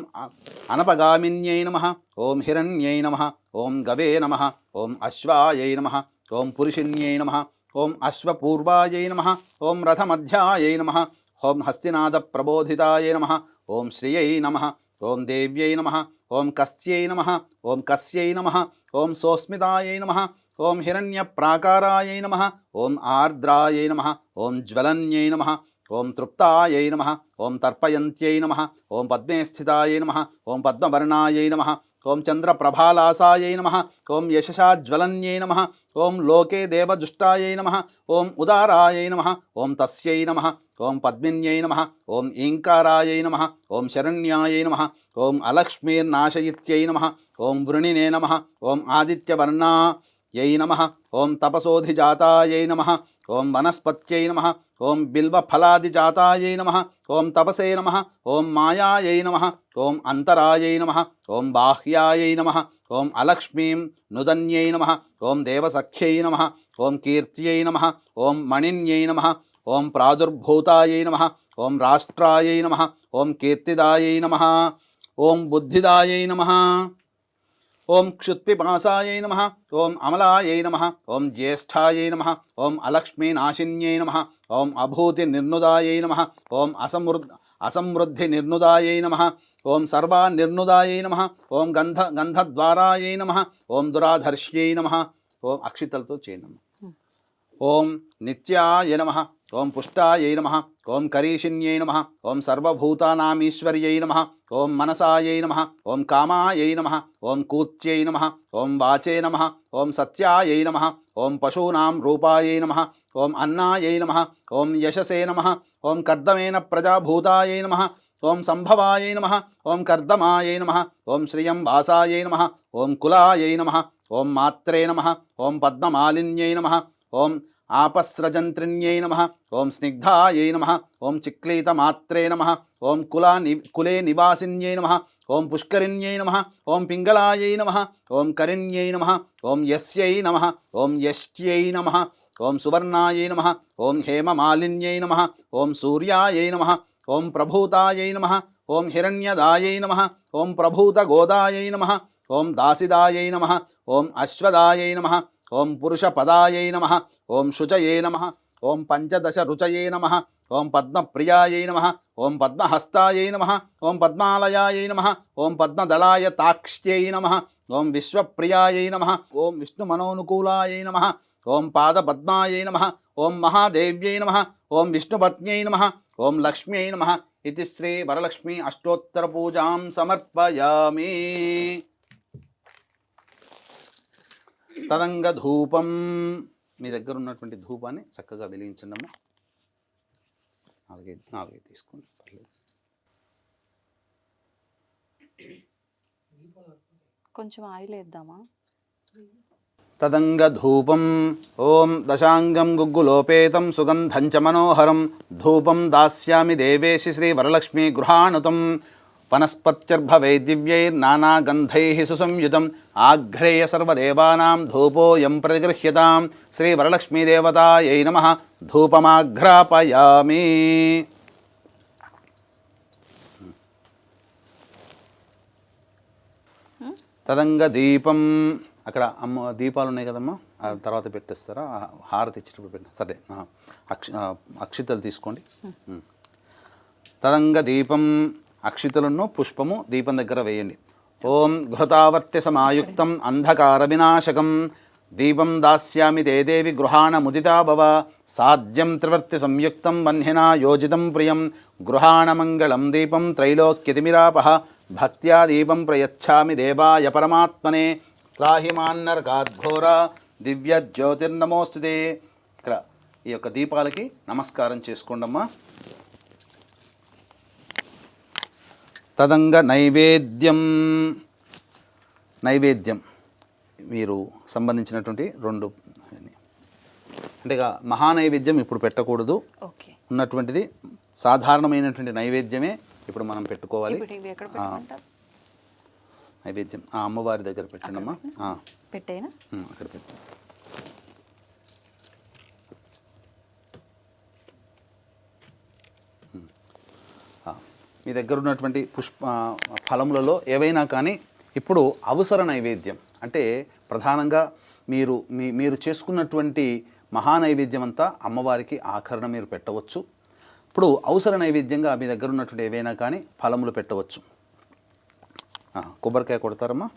అనపగామిన్యై నమః, ఓం హిరణ్యై నమః, ఓం గవే నమః, ఓం అశ్వాయై నమః, ఓం పురుషిణ్యై నమః, ఓం అశ్వపూర్వాయై నమః, ఓం రథమధ్యాయై నమః, ఓం హస్తినాద ప్రబోధితాయై నమః, ఓం శ్రియై నమః, ఓం దేవ్యై నమః, ఓం కస్యై నమః, ఓం కస్యై నమః, ఓం సోస్మితాయై నమః, ఓం హిరణ్యప్రాకారాయై నమః, ఓం ఆర్ద్రాయై నమః, ఓం జ్వలన్యై నమః, ఓం తృప్తాయై నమః, ఓం తర్పయంత్యై నమః, ఓం పద్మే స్థితాయై నమః, ఓం పద్మవర్ణాయై నమః, ఓం చంద్రప్రభాలాసాయై నమః, ఓం యశసాజ్వలన్యై నమః, ఓం లోకే దేవజుష్టాయై నమః, ఓం ఉదారాయై నమః, ఓం తస్యై నమః, ఓం పద్మిన్యై నమః, ఓం ఈంకారాయై నమః, ఓం శరణ్యాయై నమః, ఓం అలక్ష్మీర్నాశయిత్యై నమః, ఓం వృణినే నమః, ఓం ఆదిత్యవర్ణాయై నమః, ఓం తపసోధిజాతాయై నమః, ఓం వనస్పత్యై నమః, ఓం బిల్వఫలాదిజాతాయై నమః, ఓం తపసే నమః, ఓం మాయాయై నమః, ఓం అంతరాయై నమః, ఓం బాహ్యాయై నమః, ఓం అలక్ష్మీం నుదన్యై నమః, ఓం దేవసఖ్యై నమః, ఓం కీర్త్యై నమః, ఓం మణిన్యై నమః, ఓం ప్రాదుర్భూతాయై నమః, ఓం రాష్ట్రాయై నమః, ఓం కీర్తిదాయై నమః, ఓం బుద్ధిదాయై నమః, ఓం క్షుత్పిపాసాయై నమః, ఓం అమలాయై నమః, ఓం జ్యేష్ఠాయై నమః, ఓం అలక్ష్మీనాశిన్యై నమః, ఓం అభూతి నిర్నుదాయై నమః, ఓం అసమృద్ధి నిర్నుదాయై నమః, ఓం సర్వానిర్నుదాయై నమః, ఓం గంధద్వారాయై నమః, ఓం దురాధర్ష్యై నమః. ఓం అక్షితలతో చేయండి. ఓం నిత్యాయ నమః, ఓం పుష్టాయై నమః, ఓం కరీషిణ్యై నమః, ఓం సర్వభూతానామీశ్వర్యై నమః, ఓం మనసాయై నమః, ఓం కామాయై నమః, ఓం కూత్యై నమః, ఓం వాచే నమః, ఓం సత్యాయై నమః, ఓం పశూనాం రూపాయై నమః, ఓం అన్నాయై నమః, ఓం యశసే నమః, ఓం కర్దమేన ప్రజాభూతాయై నమః, ఓం సంభవాయై నమః, ఓం కర్దమాయై నమః, ఓం శ్రియం వాసాయై నమః, ఓం కులాయై నమః, ఓం మాత్రే నమః, ఓం పద్మమాలిన్యై నమః, ఓం ఆపస్రజంత్రిణ్యై నమః, ఓం స్నిగ్ధాయై నమః, ఓం చిక్లీతమాత్రే నమః, ఓం కులే నివాసిన్యై నమః, ఓం పుష్కరిణ్యై నమః, ఓం పింగళాయై నమః, ఓం కరిణ్యై నమః, ఓం యస్యై నమః, ఓం యష్ట్యై నమః, ఓం సువర్ణాయై నమః, ఓం హేమమాలిన్యై నమః, ఓం సూర్యాయై నమః, ఓం ప్రభూతాయై నమః, ఓం హిరణ్యదాయై నమః, ఓం ప్రభూతగోదాయై నమః, ఓం దాసిదాయై నమః, ఓం అశ్వదాయై నమః, ఓం పురుషపదాయై నమః, ఓం శుచయే నమః, ఓం పంచదశ రుచయే నమః, ఓం పద్మప్రియాయై నమః, ఓం పద్మహస్తాయై నమః, ఓం పద్మాలయాయై నమః, ఓం పద్మదళాయ తాక్ష్యై నమః, ఓం విశ్వప్రియాయై నమః, ఓం విష్ణుమనోనుకూలాయై నమః, ఓం పాదపద్మాయై నమః, ఓం మహాదేవ్యై నమః, ఓం విష్ణుపత్న్యై నమః, ఓం లక్ష్మ్యై నమః. ఇది శ్రీ వరలక్ష్మి అష్టోత్తర పూజాం సమర్పయామి. తదంగ ధూపం, మీ దగ్గర ఉన్నటువంటి ధూపాన్ని చక్కగా వెలిగించండి అమ్మా. నాలుగైదు తీసుకోండి, పర్లేదు. కొంచెం ఆయిల్ వేద్దామా? తదంగ ధూపం. ఓం దశాంగం గుగ్గులోపేతం సుగంధం చ మనోహరం ధూపం దాస్యామి దేవేశి శ్రీ వరలక్ష్మీ గృహాణుతం వనస్పత్యర్భవైదివ్యైర్నానాగంధైః సుసంయుతం ఆఘ్రేయ సర్వదేవానాం ధూపోయం ప్రతిగృహ్యతాం శ్రీ వరలక్ష్మీదేవతాయై నమః. ధూపమాఘ్రాపయామి. తదంగ దీపం. అక్కడ అమ్మ దీపాలు ఉన్నాయి కదమ్మా, తర్వాత పెట్టేస్తారా? హారతి ఇచ్చేటప్పుడు పెట్ట సరే. అక్షితలు తీసుకోండి. తదంగ దీపం, అక్షితలను పుష్పము దీపం దగ్గర వేయండి. ఓం ఘృతావర్త్య సమాయుక్తం అంధకార వినాశకం దీపం దాస్యామి తే దేవి గృహాణ ముదితా భవ సాధ్యం త్రివర్తి సంయుక్తం వన్హినా యోజితం ప్రియం గృహాణ మంగళం దీపం త్రైలోక్యతిమిరాపః భక్త్యా దీపం ప్రయచ్ఛామి దేవాయ పరమాత్మనే త్రాహిమాన్నరకాద్ఘోర దివ్య జ్యోతిర్నమోస్తుతే. ఇక్కడ ఈ యొక్క దీపాలకి నమస్కారం చేసుకోండమ్మా. తదంగ నైవేద్యం. నైవేద్యం మీరు సంబంధించినటువంటి రెండు అంటే ఇక మహానైవేద్యం ఇప్పుడు పెట్టకూడదు. ఉన్నటువంటిది సాధారణమైనటువంటి నైవేద్యమే ఇప్పుడు మనం పెట్టుకోవాలి. నైవేద్యం ఆ అమ్మవారి దగ్గర పెట్టండమ్మా. పెట్టేనా? అక్కడ పెట్టు. మీ దగ్గర ఉన్నటువంటి ఫలములలో ఏవైనా కానీ ఇప్పుడు అవసర నైవేద్యం అంటే ప్రధానంగా మీరు చేసుకున్నటువంటి మహానైవేద్యం అంతా అమ్మవారికి ఆఖరణ మీరు పెట్టవచ్చు. ఇప్పుడు అవసర నైవేద్యంగా మీ దగ్గర ఉన్నటువంటి ఏవైనా కానీ ఫలములు పెట్టవచ్చు. కొబ్బరికాయ కొడతారమ్మా.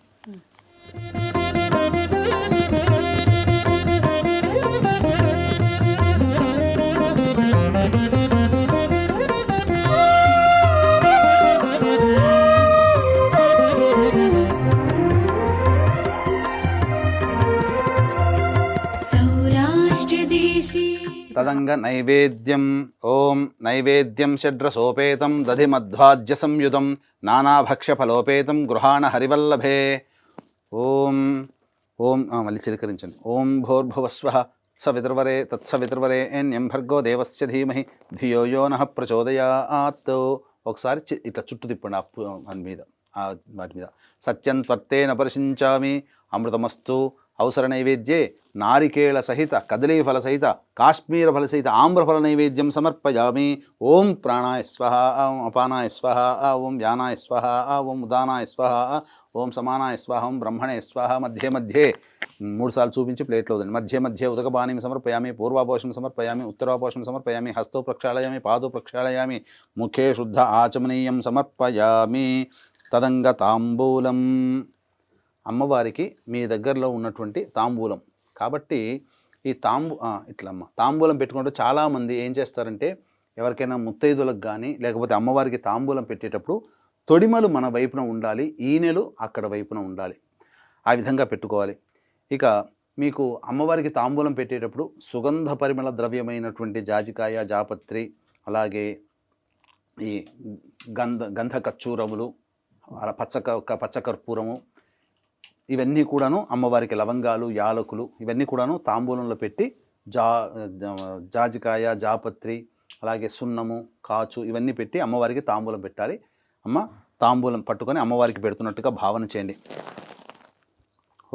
తదంగ నైవేద్యం. ఓం నైవేద్యం షడ్రసోపేతం దధిమధ్వాజ్య సంయుతం నానాభక్ష్యఫలోపేతం గృహాణ హరివల్లభే. ఓం ఓం మళ్ళీ చిలకరించండి. ఓం భోర్భువస్వః సవితుర్వరే తత్సవితుర్వరే ఎన్యం భర్గో దేవస్య ధీమహి ధియో యో నః ప్రచోదయాత్. ఒకసారి ఇట్లా చుట్టూ తిప్పండి వాటి మీద. సత్యం త్వర్తేన పరిశించామి అమృతమస్తు. అవసర నైవేద్యే నారికేళ సహిత కదలీఫల సహిత కాశ్మీర ఫల సహిత ఆమ్రఫల నైవేద్యం సమర్పయామి. ఓం ప్రాణాయ స్వహ, ఓం అపానాయ స్వహ, ఓం వ్యానాయ స్వహ, ఓం ఉదానాయ స్వహ, ఓం సమానాయ స్వహ, ఓం బ్రహ్మణే స్వహ. మధ్య మధ్యే 3 సార్లు చూపించి ప్లేట్లో వదండి. మధ్య మధ్య ఉదకపానీం సమర్పయామి, పూర్వాపోషణం సమర్పయామి, ఉత్తరాపోషణం సమర్పయామి, హస్తో ప్రక్షాళయామి, పాదో ప్రక్షాళయామి, ముఖే శుద్ధ ఆచమనీయం సమర్పయామి. తదంగ తాంబూలం. అమ్మవారికి మీ దగ్గరలో ఉన్నటువంటి తాంబూలం కాబట్టి ఈ తాంబూలం పెట్టుకుంటూ చాలామంది ఏం చేస్తారంటే ఎవరికైనా ముత్తైదులకు కానీ లేకపోతే అమ్మవారికి తాంబూలం పెట్టేటప్పుడు తొడిమలు మన వైపున ఉండాలి, ఈనెలు అక్కడ వైపున ఉండాలి, ఆ విధంగా పెట్టుకోవాలి. ఇక మీకు అమ్మవారికి తాంబూలం పెట్టేటప్పుడు సుగంధ పరిమళ ద్రవ్యమైనటువంటి జాజికాయ, జాపత్రి, అలాగే ఈ గంధ కచ్చూరములు, పచ్చకర్పూరము, ఇవన్నీ కూడాను అమ్మవారికి లవంగాలు, యాలకులు ఇవన్నీ కూడాను తాంబూలంలో పెట్టి జాజికాయ, జాపత్రి, అలాగే సున్నము, కాచు ఇవన్నీ పెట్టి అమ్మవారికి తాంబూలం పెట్టాలి. అమ్మ తాంబూలం పట్టుకొని అమ్మవారికి పెడుతున్నట్టుగా భావన చేయండి.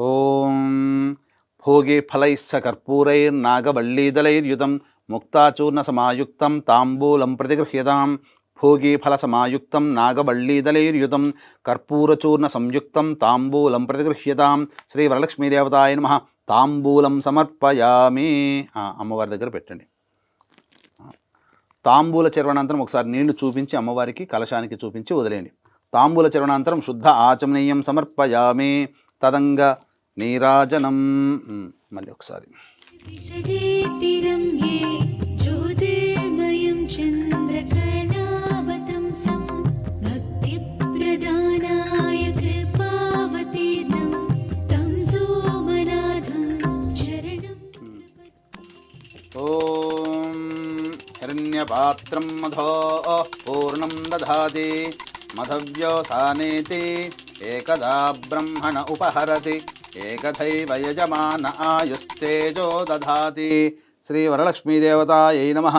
ఓం భోగే ఫలైస్స కర్పూరైర్నాగవల్లీదలైర్యుతం ముక్తాచూర్ణ సమాయుక్తం తాంబూలం ప్రతిగృహ్యతాం. భోగి ఫల సమాయుక్తం నాగవల్లీదలైర్యుతం కర్పూరచూర్ణ సంయుక్తం తాంబూలం ప్రతిగృహ్యతాం. శ్రీ వరలక్ష్మీదేవతాయ నమః. తాంబూలం సమర్పయామి. అమ్మవారి దగ్గర పెట్టండి. తాంబూల చర్వణాంతరం ఒకసారి నీళ్లు చూపించి అమ్మవారికి కలశానికి చూపించి వదిలేయండి. తాంబూల చర్వణాంతరం శుద్ధ ఆచమనీయం సమర్పయామి. తదంగ నీరాజనం. మళ్ళీ ఒకసారి ఓం హిరణ్యపాత్రం మధో పూర్ణం దధాతి మధవ్యోసానేతి ఏకదా బ్రహ్మణ ఉపహరతి ఏకథైవ యజమాన ఆయుస్తేజో దధాతి. శ్రీ వరలక్ష్మీదేవతాయై నమః.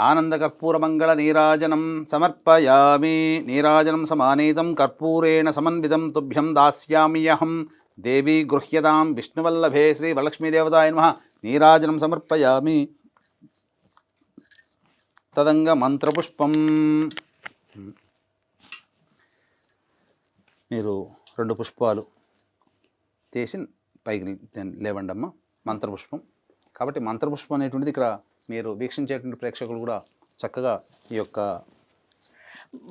ఆనందకర్పూరమంగళ నీరాజనం సమర్పయామి. నీరాజనం సమానీతం కర్పూరేణ సమన్వితం తుభ్యం దాస్యామ్యహం. దేవీ గృహ్యతాం విష్ణువల్లభే. శ్రీ వరలక్ష్మీదేవతాయ నమః. నీరాజనం సమర్పయామి. తదంగ మంత్రపుష్పం. మీరు 2 పుష్పాలు తీసి పైకి లేవండమ్మ. మంత్రపుష్పం కాబట్టి మంత్రపుష్పం అనేటువంటిది ఇక్కడ మీరు వీక్షించేటువంటి ప్రేక్షకులు కూడా చక్కగా ఈ యొక్క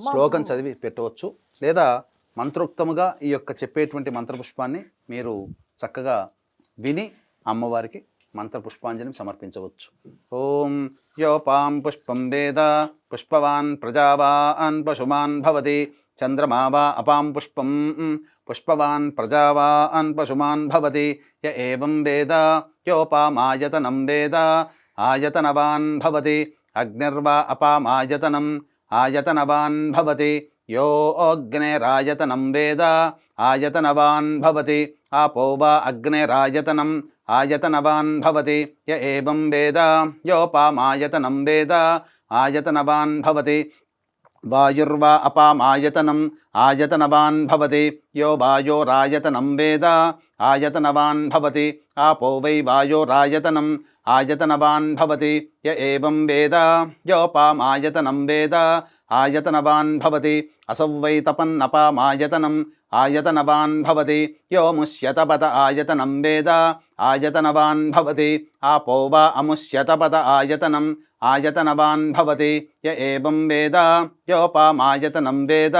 శ్లోకం చదివి పెట్టవచ్చు, లేదా మంత్రోక్తముగా ఈ యొక్క చెప్పేటువంటి మంత్రపుష్పాన్ని మీరు చక్కగా విని అమ్మవారికి మంత్రపుష్పాంజలిని సమర్పించవచ్చు. ఓం యోపాం పుష్పం వేద పుష్పవాన్ ప్రజావాన్ పశుమాన్ భవతి. చంద్రమా వా అపాం పుష్పం పుష్పవాన్ ప్రజావాన్ పశుమాన్ భవతి. య ఏవం వేద యోపామాయతనం వేద ఆయతనవాన్ భవతి. అగ్నిర్వా అపామాయతనం ఆయతనవాన్ భవతి. యో అగ్నేరాయతనం వేద ఆయతనవాన్ భవతి. ఆపో వా అగ్నేరాయతనం ఆయతనవాన్ భవతి. య ఏవం వేద యోపామాయతనం వేద ఆయతనవాన్ భవతి. వాయుర్వా అపామాయతనం ఆయతనవాన్ భవతి. యో వాయోరాయతనం వేద ఆయతనవాన్ భవతి. ఆపో వై వాయోరాయతనం ఆయతనవాన్ భవతి. య ఏవం వేద యోపామాయతనం వేద ఆయతనవాన్ భవతి. అసౌ వై తపన్నపామాయతనం ఆయతనవాన్ భవతి. యో ముష్యతపత ఆయతనం వేద ఆయతనవాన్ భవతి. ఆపో వా అముష్యతపత ఆయతనం ఆయతనవాన్ భవతి. య ఏవం వేద యోపామాయతనం వేద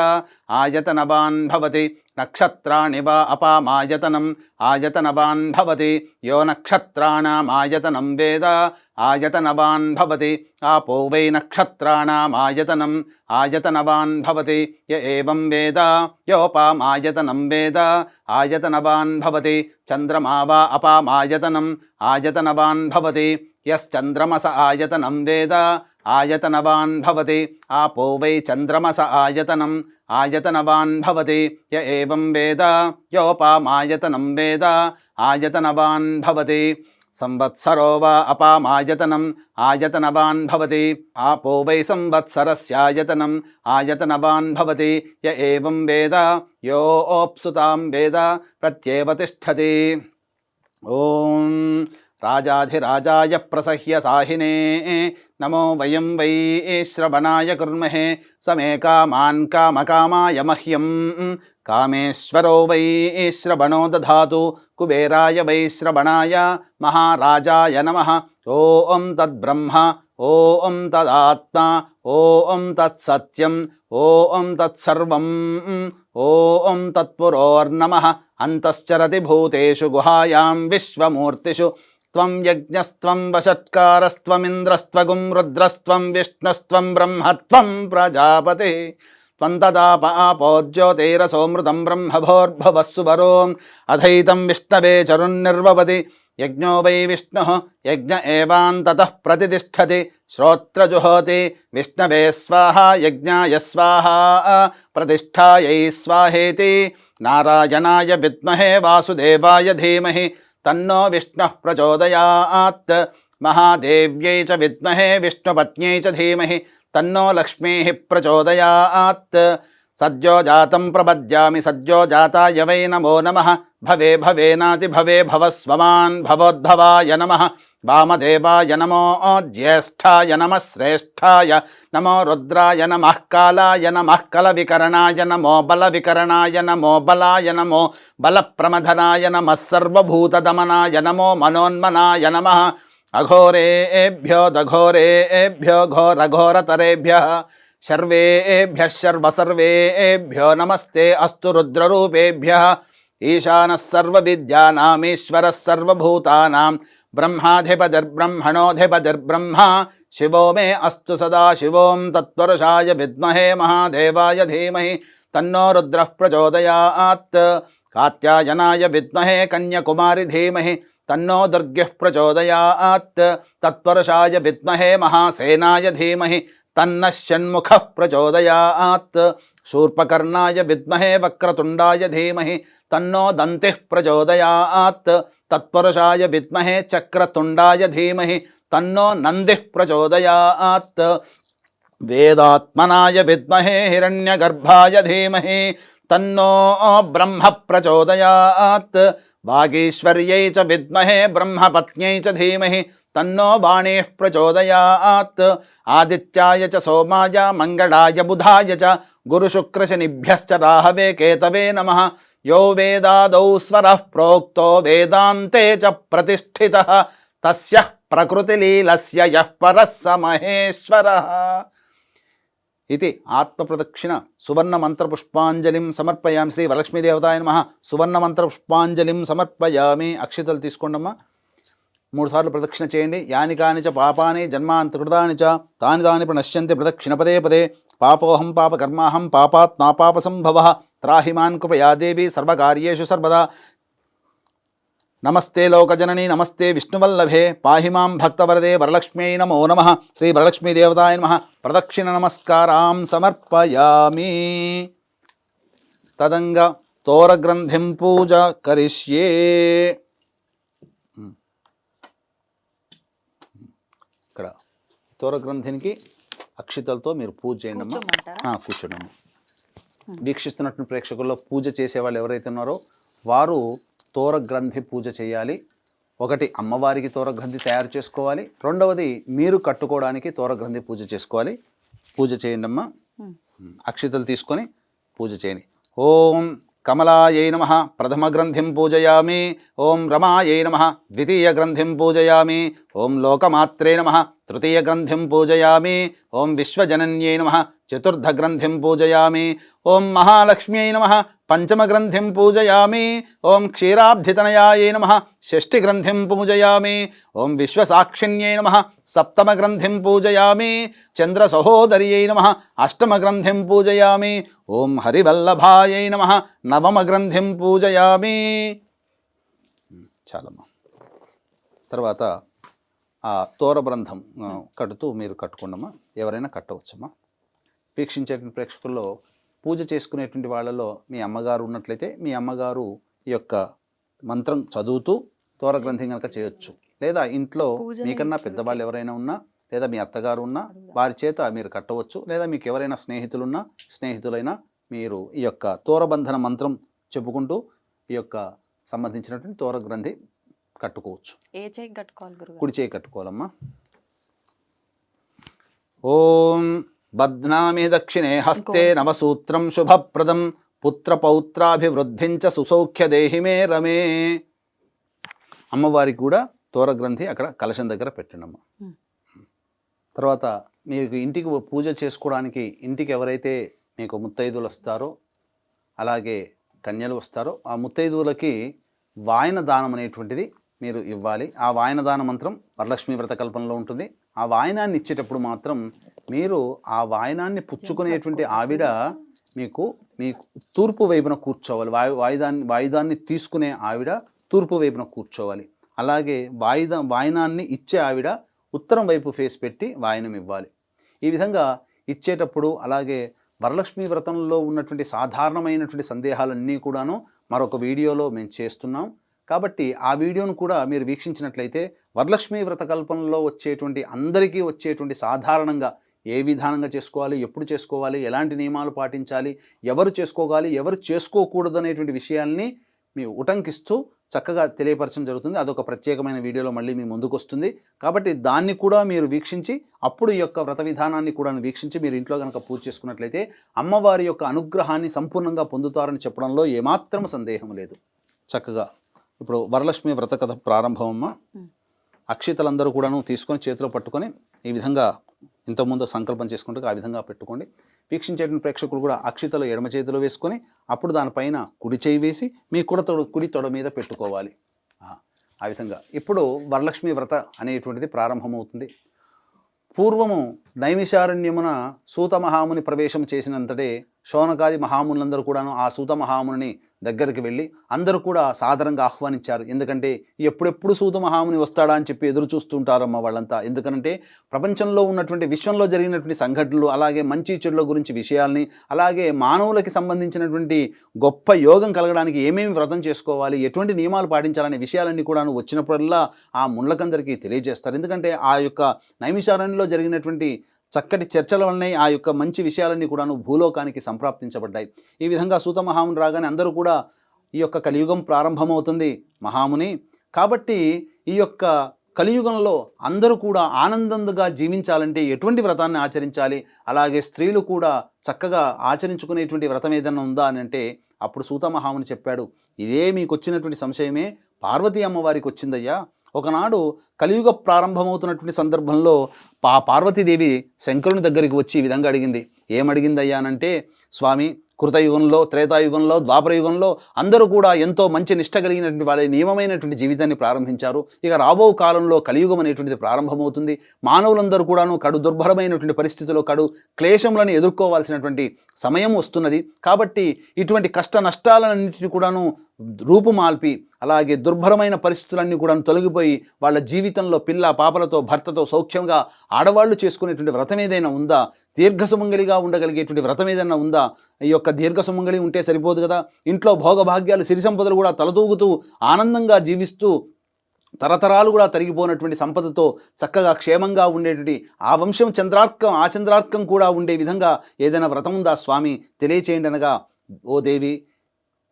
ఆయతనవాన్ భవతి. నక్షత్రాణి వా అపామాయతనం ఆయతనవాన్ భవతి. యో నక్షత్రాణామాయతనం వేద ఆయతనవాన్ భవతి. ఆపో వై నక్షత్రాణామాయతనం ఆయతనవాన్ భవతి. య ఏవం వేద యోపామాయతనం వేద ఆయతనవాన్ భవతి. చంద్రమా వా అపామాయతనం ఆయతనవాన్ భవతి. యశ్చంద్రమస ఆయతనం వేద ఆయతనవాన్ భవతి. ఆపో వై చంద్రమస ఆయతనం ఆయతనవాన్ భవతి. య ఏవం వేద యోపామాయతనం వేద ఆయతనవాన్ భవతి. సంవత్సరో వా అపామాయతనం ఆయతనవాన్ భవతి. ఆపో వై సంవత్సరస్యాయతనం ఆయతనవాన్ భవతి. య ఏవం వేద యో ఓప్సుతాం వేద ప్రత్యేవ తిష్టతి. ఓం రాజాధిరాజాయ ప్రసహ్య సాహినే నమో వయం వై శ్రవణాయ కుర్మహే సమే కామాన్ కామకామాయ మహ్యం కామేశ్వరో వై శ్రవణో దధాతు కుబేరాయ వై శ్రవణాయ మహారాజాయ నమః. ఓం తద్బ్రహ్మ ఓం తదాత్మ ఓం తత్సత్యం ఓం తత్సర్వం ఓం తత్పురోర్నమః. అంతశ్చరతి భూతేషు గుహాయాం విశ్వమూర్తిషు త్వం యజ్ఞస్త్వం వషట్కారస్త్వమింద్రస్త్వగుం రుద్రస్త్వం విష్ణుస్త్వం బ్రహ్మత్వం ప్రజాపతి త్వం తదాపోజ్యోతిరసోమృతం బ్రహ్మభోర్భవస్సువరో అధైతం విష్ణవే చరున్నిర్వపతి యజ్ఞో వై విష్ణు యజ్ఞ ఏవాంతతః ప్రతిష్టతి శ్రోత్రజుహోతి విష్ణవే స్వాహా యజ్ఞాయ స్వాహా ప్రతిష్ఠాయై స్వాహేతి నారాయణాయ విద్మహే వాసుదేవాయ ధీమహి తన్నో విష్ణుః ప్రచోదయాత్ మహాదేవ్యై చ విద్మహే విష్ణుపత్న్యై చ ధీమహి తన్నో లక్ష్మీః ప్రచోదయాత్. సద్యో జాతం ప్రపద్యామి సద్యో జాతాయ వై నమో నమః. భవే భవేనాతి భవే భవస్వమాన్ భవోద్భవాయ నమః. వామదేవాయ నమో జ్యేష్ఠాయ నమః శ్రేష్ఠాయ నమో రుద్రాయ నమః కాలాయ నమః కలవికరణాయ నమో బలవికరణాయ నమో బలాయ నమో బలప్రమథనాయ నమః సర్వభూతదమనాయ నమో మనోన్మనాయ నమః. అఘోరేభ్యో దఘోరేభ్యో ఘోరఘోరతరేభ్యః సర్వేభ్యః సర్వసర్వేభ్యో నమస్తే అస్తు రుద్రరూపేభ్యః. ఈశానः సర్వవిద్యానామీశ్వరः సర్వభూతానాం బ్రహ్మాధిపతిర్బ్రహ్మణోధిపతిర్బ్రహ్మ శివో మే అస్తు సదా శివోం తత్పురుషాయ విద్మహే మహాదేవాయ ధీమహి తన్నో రుద్రః ప్రచోదయాత్. కాత్యాయనాయ విద్మహే కన్యకుమారి ధీమహి తన్నో దుర్గః ప్రచోదయాత్. తత్పురుషాయ విద్మహే మహాసేనాయ ధీమహి తన్నః షణ్ముఖః ప్రచోదయాత్. శూర్పకర్ణాయ విద్మహే వక్రతుండాయ ధీమహి తన్నో దంతిః ప్రచోదయాత్. తత్పురుషాయ విద్మహే చక్రతుండాయ ధీమహి తన్నో నందిః ప్రచోదయాత్. వేదాత్మనాయ విద్మహే హిరణ్యగర్భాయ ధీమహి తన్నో బ్రహ్మ ప్రచోదయాత్. వాగీశ్వర్యై చ విద్మహే బ్రహ్మపత్న్యై చ ధీమహి తన్నో వాణీః ప్రచోదయాత్. ఆదిత్యాయ చ సోమాయ మంగళాయ బుధాయ చ గురుశుక్రశనిభ్యశ్చ రాహవే కేతవే నమః. యో వేదాదౌ స్వరః ప్రోక్తో వేదాంతే చ ప్రతిష్ఠితః తస్యః ప్రకృతిలీలస్య యః పరః స మహేశ్వరః. ఇది ఆత్మప్రదక్షిణ సువర్ణమంత్రపుష్పాంజలిం సమర్పయామి. శ్రీ వరలక్ష్మీదేవతాయ నమః. సువర్ణమంత్రపుష్పాంజలిం సమర్పయామి. అక్షితలు తీసుకోండమ్మా. 3 సార్లు ప్రదక్షిణ చేయండి. యాని కాని చ పాపాని జన్మాంతకృతాని చ తాని తాని ప్రణశ్యంతి ప్రదక్షిణ పదే పదే. పాపోహం పాపకర్మాహం పాపాత్ నాపాప సంభవః. త్రాహిమాన్ కృపయా దేవి సర్వకార్యేషు సర్వదా. నమస్తే లోకజనని నమస్తే విష్ణువల్లభే పాహి మాం భక్తవరదే వరలక్ష్మ్యై నమో నమః. శ్రీ వరలక్ష్మీదేవతాయ నమః. ప్రదక్షిణ నమస్కారాం సమర్పయామి. తదంగా తోరగ్రంథిం పూజ కరిష్యే. ఇక్కడ తోరగ్రంథినికి అక్షితలతో మీరు పూజ చేయండి అమ్మా. కూర్చోండి అమ్మా. వీక్షిస్తున్నటువంటి ప్రేక్షకుల్లో పూజ చేసేవాళ్ళు ఎవరైతే ఉన్నారో వారు తోరగ్రంథి పూజ చేయాలి. ఒకటి అమ్మవారికి తోరగ్రంథి తయారు చేసుకోవాలి. రెండవది మీరు కట్టుకోవడానికి తోరగ్రంథి పూజ చేసుకోవాలి. పూజ చేయండి అమ్మా. అక్షితలు తీసుకొని పూజ చేయండి. ఓం కమలాయై నమః ప్రథమ గ్రంథిం పూజయామి. ఓం రమాయై నమః ద్వితీయ గ్రంథిం పూజయామి. ఓం లోకమాత్రే నమః తృతీయ గ్రంథిం పూజయామి. ఓం విశ్వజనన్యై నమః చతుర్థ గ్రంథిం పూజయామి. ఓం మహాలక్ష్మ్యై నమః పంచమ గ్రంథిం పూజయామి. ఓం క్షీరాబ్ధితనయాయై నమః షష్ఠి గ్రంథిం పూజయామి. ఓం విశ్వసాక్షిణ్యై నమః సప్తమ గ్రంథిం పూజయామి. చంద్ర సహోదర్యై నమః అష్టమ గ్రంథిం పూజయామి. ఓం హరివల్లభాయై నమః నవమ గ్రంథిం పూజయామి. చాలమ్మా. తర్వాత ఆ తోరబ్రంథం కడుతూ మీరు కట్టుకోండమ్మా. ఎవరైనా కట్టవచ్చమ్మా. వీక్షించేటువంటి ప్రేక్షకుల్లో పూజ చేసుకునేటువంటి వాళ్ళలో మీ అమ్మగారు ఉన్నట్లయితే మీ అమ్మగారు ఈ యొక్క మంత్రం చదువుతూ తోరగ్రంథం కనుక చేయొచ్చు. లేదా ఇంట్లో మీకన్నా పెద్దవాళ్ళు ఎవరైనా ఉన్నా లేదా మీ అత్తగారు ఉన్నా వారి చేత మీరు కట్టవచ్చు. లేదా మీకు ఎవరైనా స్నేహితులున్నా స్నేహితులైనా మీరు ఈ యొక్క తోరబంధన మంత్రం చెప్పుకుంటూ ఈ యొక్క సంబంధించినటువంటి తోరగ్రంథి కట్టుకోవచ్చు. ఏ చేయి కట్టుకోవాలి గురుగారు? కుడి చేయి కట్టుకోవాలమ్మా. ఓం బధ్నామి దక్షిణే హస్తే నవసూత్రం శుభప్రదం పుత్రపౌత్రాభివృద్ధించ సుసౌఖ్య దేహి మే రమే. అమ్మవారికి కూడా తోరగ్రంథి అక్కడ కలశం దగ్గర పెట్టండమ్మా. తర్వాత మీకు ఇంటికి పూజ చేసుకోవడానికి ఇంటికి ఎవరైతే మీకు ముత్తైదువులు వస్తారో అలాగే కన్యలు వస్తారో ఆ ముత్తైదువులకి వాయన దానం అనేటువంటిది మీరు ఇవ్వాలి. ఆ వాయన దాన మంత్రం వరలక్ష్మి వ్రత కల్పనలో ఉంటుంది. ఆ వాయనాన్ని ఇచ్చేటప్పుడు మాత్రం మీరు ఆ వాయనాన్ని పుచ్చుకునేటువంటి ఆవిడ మీకు తూర్పు వైపున కూర్చోవాలి. వాయుదాన్ని తీసుకునే ఆవిడ తూర్పు వైపున కూర్చోవాలి. అలాగే వాయనాన్ని ఇచ్చే ఆవిడ ఉత్తరం వైపు ఫేస్ పెట్టి వాయనం ఇవ్వాలి. ఈ విధంగా ఇచ్చేటప్పుడు అలాగే వరలక్ష్మి వ్రతంలో ఉన్నటువంటి సాధారణమైనటువంటి సందేహాలన్నీ కూడాను మరొక వీడియోలో మేము చేస్తున్నాం. కాబట్టి ఆ వీడియోను కూడా మీరు వీక్షించినట్లయితే వరలక్ష్మి వ్రత కల్పనలో వచ్చేటువంటి అందరికీ వచ్చేటువంటి సాధారణంగా ఏ విధానంగా చేసుకోవాలి, ఎప్పుడు చేసుకోవాలి, ఎలాంటి నియమాలు పాటించాలి, ఎవరు చేసుకోవాలి, ఎవరు చేసుకోకూడదు అనేటువంటి విషయాల్ని మీ ఉటంకిస్తూ చక్కగా తెలియపరచడం జరుగుతుంది. అదొక ప్రత్యేకమైన వీడియోలో మళ్ళీ మీ ముందుకు వస్తుంది. కాబట్టి దాన్ని కూడా మీరు వీక్షించి అప్పుడు ఈ యొక్క వ్రత విధానాన్ని కూడా వీక్షించి మీరు ఇంట్లో కనుక పూజ చేసుకున్నట్లయితే అమ్మవారి యొక్క అనుగ్రహాన్ని సంపూర్ణంగా పొందుతారని చెప్పడంలో ఏమాత్రం సందేహం లేదు. చక్కగా ఇప్పుడు వరలక్ష్మి వ్రత కథ ప్రారంభమమ్మ. అక్షితలందరూ కూడాను తీసుకొని చేతిలో పట్టుకొని ఈ విధంగా ఇంతకుముందు సంకల్పం చేసుకుంటూ ఆ విధంగా పెట్టుకోండి. వీక్షించేటువంటి ప్రేక్షకులు కూడా అక్షితలు ఎడమ చేతిలో వేసుకొని అప్పుడు దానిపైన కుడి చేయి వేసి మీ కుడి తొడ మీద పెట్టుకోవాలి. ఆ విధంగా ఇప్పుడు వరలక్ష్మి వ్రత అనేటువంటిది ప్రారంభమవుతుంది. పూర్వము నైమిషారణ్యమున సూత మహాముని ప్రవేశం చేసినంతటే శౌనకాది మహామునులందరూ కూడాను ఆ సూత మహాముని దగ్గరికి వెళ్ళి అందరూ కూడా సాదరంగా ఆహ్వానించారు. ఎందుకంటే ఎప్పుడెప్పుడు సూత మహాముని వస్తాడా అని చెప్పి ఎదురు చూస్తుంటారమ్మ వాళ్ళంతా. ఎందుకంటే ప్రపంచంలో ఉన్నటువంటి విశ్వంలో జరిగినటువంటి సంఘటనలు అలాగే మంచి చెడుల గురించి విషయాల్ని అలాగే మానవులకి సంబంధించినటువంటి గొప్ప యోగం కలగడానికి ఏమేమి వ్రతం చేసుకోవాలి, ఎటువంటి నియమాలు పాటించాలనే విషయాలన్నీ కూడా వచ్చినప్పుడల్లా ఆ ముళ్ళకందరికీ తెలియజేస్తారు. ఎందుకంటే ఆ యొక్క నైమిషారణ్యంలో జరిగినటువంటి చక్కటి చర్చల వల్లనే ఆ యొక్క మంచి విషయాలన్నీ కూడాను భూలోకానికి సంప్రాప్తించబడ్డాయి. ఈ విధంగా సూత మహాముని రాగానే అందరూ కూడా ఈ యొక్క కలియుగం ప్రారంభమవుతుంది మహాముని. కాబట్టి ఈ యొక్క కలియుగంలో అందరూ కూడా ఆనందంగా జీవించాలంటే ఎటువంటి వ్రతాన్ని ఆచరించాలి, అలాగే స్త్రీలు కూడా చక్కగా ఆచరించుకునేటువంటి వ్రతం ఏదైనా ఉందా అని అంటే అప్పుడు సూత మహాముని చెప్పాడు, ఇదే మీకు వచ్చినటువంటి సంశయమే పార్వతీ అమ్మవారికి వచ్చిందయ్యా. ఒకనాడు కలియుగ ప్రారంభమవుతున్నటువంటి సందర్భంలో పార్వతీదేవి శంకరుని దగ్గరికి వచ్చి ఈ విధంగా అడిగింది. ఏమడిగిందయ్యా అనంటే, స్వామి కృతయుగంలో త్రేతాయుగంలో ద్వాపరయుగంలో అందరూ కూడా ఎంతో మంచి నిష్ట కలిగినటువంటి వాళ్ళ నియమమైనటువంటి జీవితాన్ని ప్రారంభించారు. ఇక రాబో కాలంలో కలియుగం అనేటువంటిది ప్రారంభమవుతుంది. మానవులందరూ కూడాను కడు దుర్భరమైనటువంటి పరిస్థితుల్లో కడు క్లేశములను ఎదుర్కోవాల్సినటువంటి సమయం వస్తున్నది. కాబట్టి ఇటువంటి కష్ట నష్టాలన్నింటినీ కూడాను రూపుమాల్పి అలాగే దుర్భరమైన పరిస్థితులన్నీ కూడా తొలగిపోయి వాళ్ళ జీవితంలో పిల్ల పాపలతో భర్తతో సౌఖ్యంగా ఆడవాళ్ళు చేసుకునేటువంటి వ్రతం ఏదైనా ఉందా, దీర్ఘసుమంగళిగా ఉండగలిగేటువంటి వ్రతం ఏదైనా ఉందా? ఈ యొక్క దీర్ఘసుమంగళి ఉంటే సరిపోదు కదా, ఇంట్లో భోగభాగ్యాలు సిరి సంపదలు కూడా తలతూగుతూ ఆనందంగా జీవిస్తూ తరతరాలు కూడా తరిగిపోయినటువంటి సంపదతో చక్కగా క్షేమంగా ఉండేటువంటి ఆ వంశం చంద్రార్కం కూడా ఉండే విధంగా ఏదైనా వ్రతం ఉందా స్వామి తెలియచేయండి అనగా, ఓ దేవి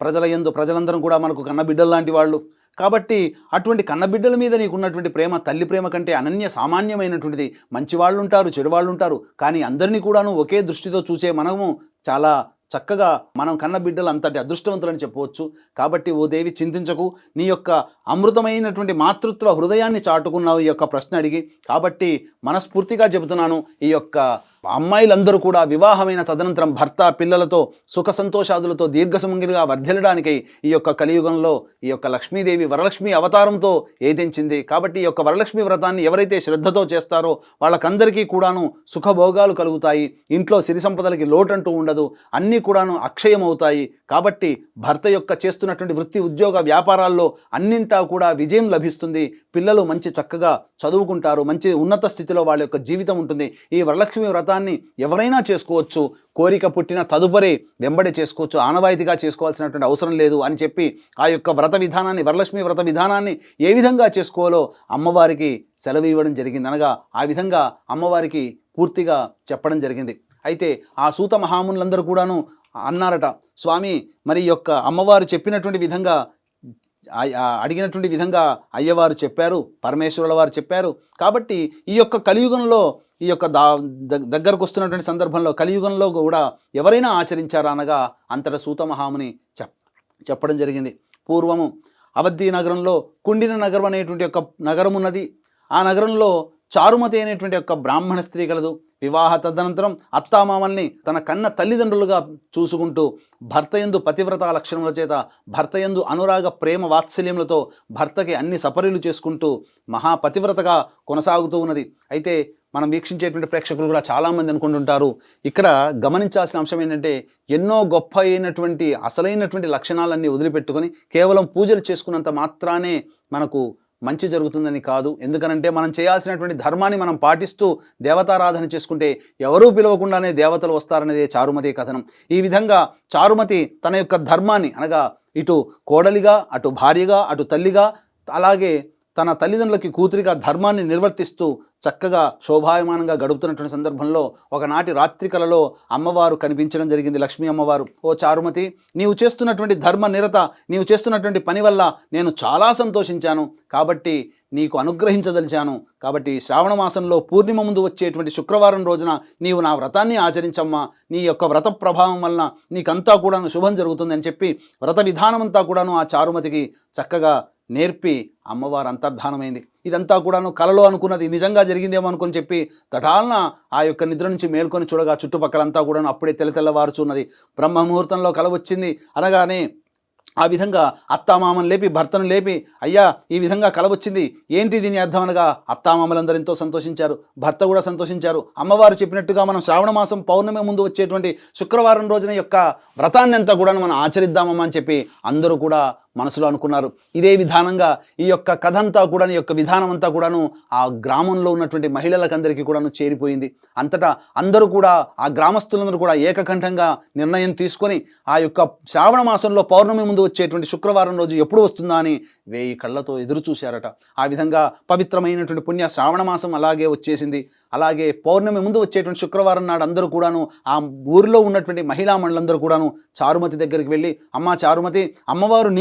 ప్రజలందరం కూడా మనకు కన్నబిడ్డలు లాంటి వాళ్ళు కాబట్టి అటువంటి కన్నబిడ్డల మీద నీకున్నటువంటి ప్రేమ తల్లి ప్రేమ కంటే అనన్య సామాన్యమైనటువంటిది. మంచి వాళ్ళు ఉంటారు, చెడు వాళ్ళు ఉంటారు, కానీ అందరినీ కూడాను ఒకే దృష్టితో చూసే మనము చాలా చక్కగా మనం కన్న బిడ్డలు అంతటి అదృష్టవంతులని చెప్పవచ్చు. కాబట్టి ఓ దేవి చింతించకు, నీ యొక్క అమృతమైనటువంటి మాతృత్వ హృదయాన్ని చాటుకున్నావు ఈ యొక్క ప్రశ్న అడిగి. కాబట్టి మనస్ఫూర్తిగా చెబుతున్నాను, ఈ యొక్క అమ్మాయిలందరూ కూడా వివాహమైన తదనంతరం భర్త పిల్లలతో సుఖ సంతోషాదులతో దీర్ఘసుమంగిలిగా వర్ధిల్లడానికై ఈ యొక్క కలియుగంలో ఈ యొక్క లక్ష్మీదేవి వరలక్ష్మి అవతారంతో ఏదించింది. కాబట్టి ఈ యొక్క వరలక్ష్మి వ్రతాన్ని ఎవరైతే శ్రద్ధతో చేస్తారో వాళ్ళకందరికీ కూడాను సుఖభోగాలు కలుగుతాయి, ఇంట్లో సిరి సంపదలకి లోటంటూ ఉండదు, అన్నీ కూడాను అక్షయమవుతాయి. కాబట్టి భర్త యొక్క చేస్తున్నటువంటి వృత్తి ఉద్యోగ వ్యాపారాల్లో అన్నింటా కూడా విజయం లభిస్తుంది. పిల్లలు మంచి చక్కగా చదువుకుంటారు, మంచి ఉన్నత స్థితిలో వాళ్ళ యొక్క జీవితం ఉంటుంది. ఈ వరలక్ష్మి వ్రతాన్ని ఎవరైనా చేసుకోవచ్చు, కోరిక పుట్టిన తదుపరి వెంబడి చేసుకోవచ్చు, ఆనవాయితీగా చేసుకోవాల్సినటువంటి అవసరం లేదు అని చెప్పి ఆ యొక్క వ్రత విధానాన్ని వరలక్ష్మి వ్రత విధానాన్ని ఏ విధంగా చేసుకోవాలో అమ్మవారికి సెలవు ఇవ్వడం జరిగింది. అనగా ఆ విధంగా అమ్మవారికి పూర్తిగా చెప్పడం జరిగింది. అయితే ఆ సూత మహామునులందరూ కూడాను అన్నారట, స్వామి మరి యొక్క అమ్మవారు చెప్పినటువంటి విధంగా అడిగినటువంటి విధంగా అయ్యవారు చెప్పారు, పరమేశ్వరుల వారు చెప్పారు. కాబట్టి ఈ యొక్క కలియుగంలో ఈ యొక్క దగ్గరకు వస్తున్నటువంటి సందర్భంలో కలియుగంలో కూడా ఎవరైనా ఆచరించారా అనగా అంతటా సూత మహాముని చెప్పడం జరిగింది. పూర్వము అవధి నగరంలో కుండిన నగరం అనేటువంటి ఒక నగరం ఉన్నది. ఆ నగరంలో చారుమతి అనేటువంటి ఒక బ్రాహ్మణ స్త్రీ కలదు. వివాహ తదనంతరం అత్తామామల్ని తన కన్న తల్లిదండ్రులుగా చూసుకుంటూ భర్తయందు పతివ్రత లక్షణముల చేత, భర్తయందు అనురాగ ప్రేమ వాత్సల్యములతో భర్తకి అన్ని సపర్యలు చేసుకుంటూ మహాపతివ్రతగా కొనసాగుతూ ఉన్నది. అయితే మనం వీక్షించేటువంటి ప్రేక్షకులు కూడా చాలామంది అనుకుంటుంటారు, ఇక్కడ గమనించాల్సిన అంశం ఏంటంటే ఎన్నో గొప్ప అయినటువంటి అసలైనటువంటి లక్షణాలన్నీ వదిలిపెట్టుకొని కేవలం పూజలు చేసుకున్నంత మాత్రానే మనకు మంచి జరుగుతుందని కాదు. ఎందుకనంటే మనం చేయాల్సినటువంటి ధర్మాన్ని మనం పాటిస్తూ దేవతారాధన చేసుకుంటే ఎవరూ పిలవకుండానే దేవతలు వస్తారనేదే చారుమతి కథనం. ఈ విధంగా చారుమతి తన యొక్క ధర్మాన్ని అనగా ఇటు కోడలిగా, అటు భార్యగా, అటు తల్లిగా, అలాగే తన తల్లిదండ్రులకి కూతురిగా ధర్మాన్ని నిర్వర్తిస్తూ చక్కగా శోభాయమానంగా గడుపుతున్నటువంటి సందర్భంలో ఒకనాటి రాత్రికలలో అమ్మవారు కనిపించడం జరిగింది. లక్ష్మీ అమ్మవారు, ఓ చారుమతి, నీవు చేస్తున్నటువంటి ధర్మ నిరత, నీవు చేస్తున్నటువంటి పని వల్ల నేను చాలా సంతోషించాను. కాబట్టి నీకు అనుగ్రహించదలిచాను. కాబట్టి శ్రావణ మాసంలో పూర్ణిమ ముందు వచ్చేటువంటి శుక్రవారం రోజున నీవు నా వ్రతాన్ని ఆచరించమ్మా. నీ యొక్క వ్రత ప్రభావం వలన నీకంతా కూడాను శుభం జరుగుతుంది అని చెప్పి వ్రత విధానమంతా కూడాను ఆ చారుమతికి చక్కగా నేర్పి అమ్మవారు అంతర్ధానమైంది. ఇదంతా కూడాను కలలో అనుకున్నది నిజంగా జరిగిందేమో అనుకుని చెప్పి తటాలన ఆ యొక్క నిద్ర నుంచి మేల్కొని చూడగా చుట్టుపక్కలంతా కూడాను అప్పుడే తెల్లవారుచున్నది. బ్రహ్మ ముహూర్తంలో కల వచ్చింది అనగానే ఆ విధంగా అత్తామామను లేపి భర్తను లేపి, అయ్యా ఈ విధంగా కల వచ్చింది, ఏంటి దీని అర్థం అనగా అత్తామామలందరూ ఎంతో సంతోషించారు, భర్త కూడా సంతోషించారు. అమ్మవారు చెప్పినట్టుగా మనం శ్రావణ మాసం పౌర్ణమి ముందు వచ్చేటువంటి శుక్రవారం రోజున యొక్క వ్రతాన్ని అంతా కూడా మనం ఆచరిద్దామమ్మా అని చెప్పి అందరూ కూడా మనసులో అనుకున్నారు. ఇదే విధానంగా ఈ యొక్క కథ అంతా కూడా, ఈ యొక్క విధానం అంతా కూడాను ఆ గ్రామంలో ఉన్నటువంటి మహిళలకందరికీ కూడాను చేరిపోయింది. అంతటా అందరూ కూడా ఆ గ్రామస్తులందరూ కూడా ఏకకంఠంగా నిర్ణయం తీసుకొని ఆ యొక్క శ్రావణ మాసంలో పౌర్ణమి ముందు వచ్చేటువంటి శుక్రవారం రోజు ఎప్పుడు వస్తుందా అని 1000 కళ్ళతో ఎదురు చూశారట. ఆ విధంగా పవిత్రమైనటువంటి పుణ్య శ్రావణ మాసం అలాగే వచ్చేసింది. అలాగే పౌర్ణమి ముందు వచ్చేటువంటి శుక్రవారం నాడు అందరూ కూడాను ఆ ఊరిలో ఉన్నటువంటి మహిళా మండలందరూ కూడాను చారుమతి దగ్గరికి వెళ్ళి, అమ్మ చారుమతి, అమ్మవారు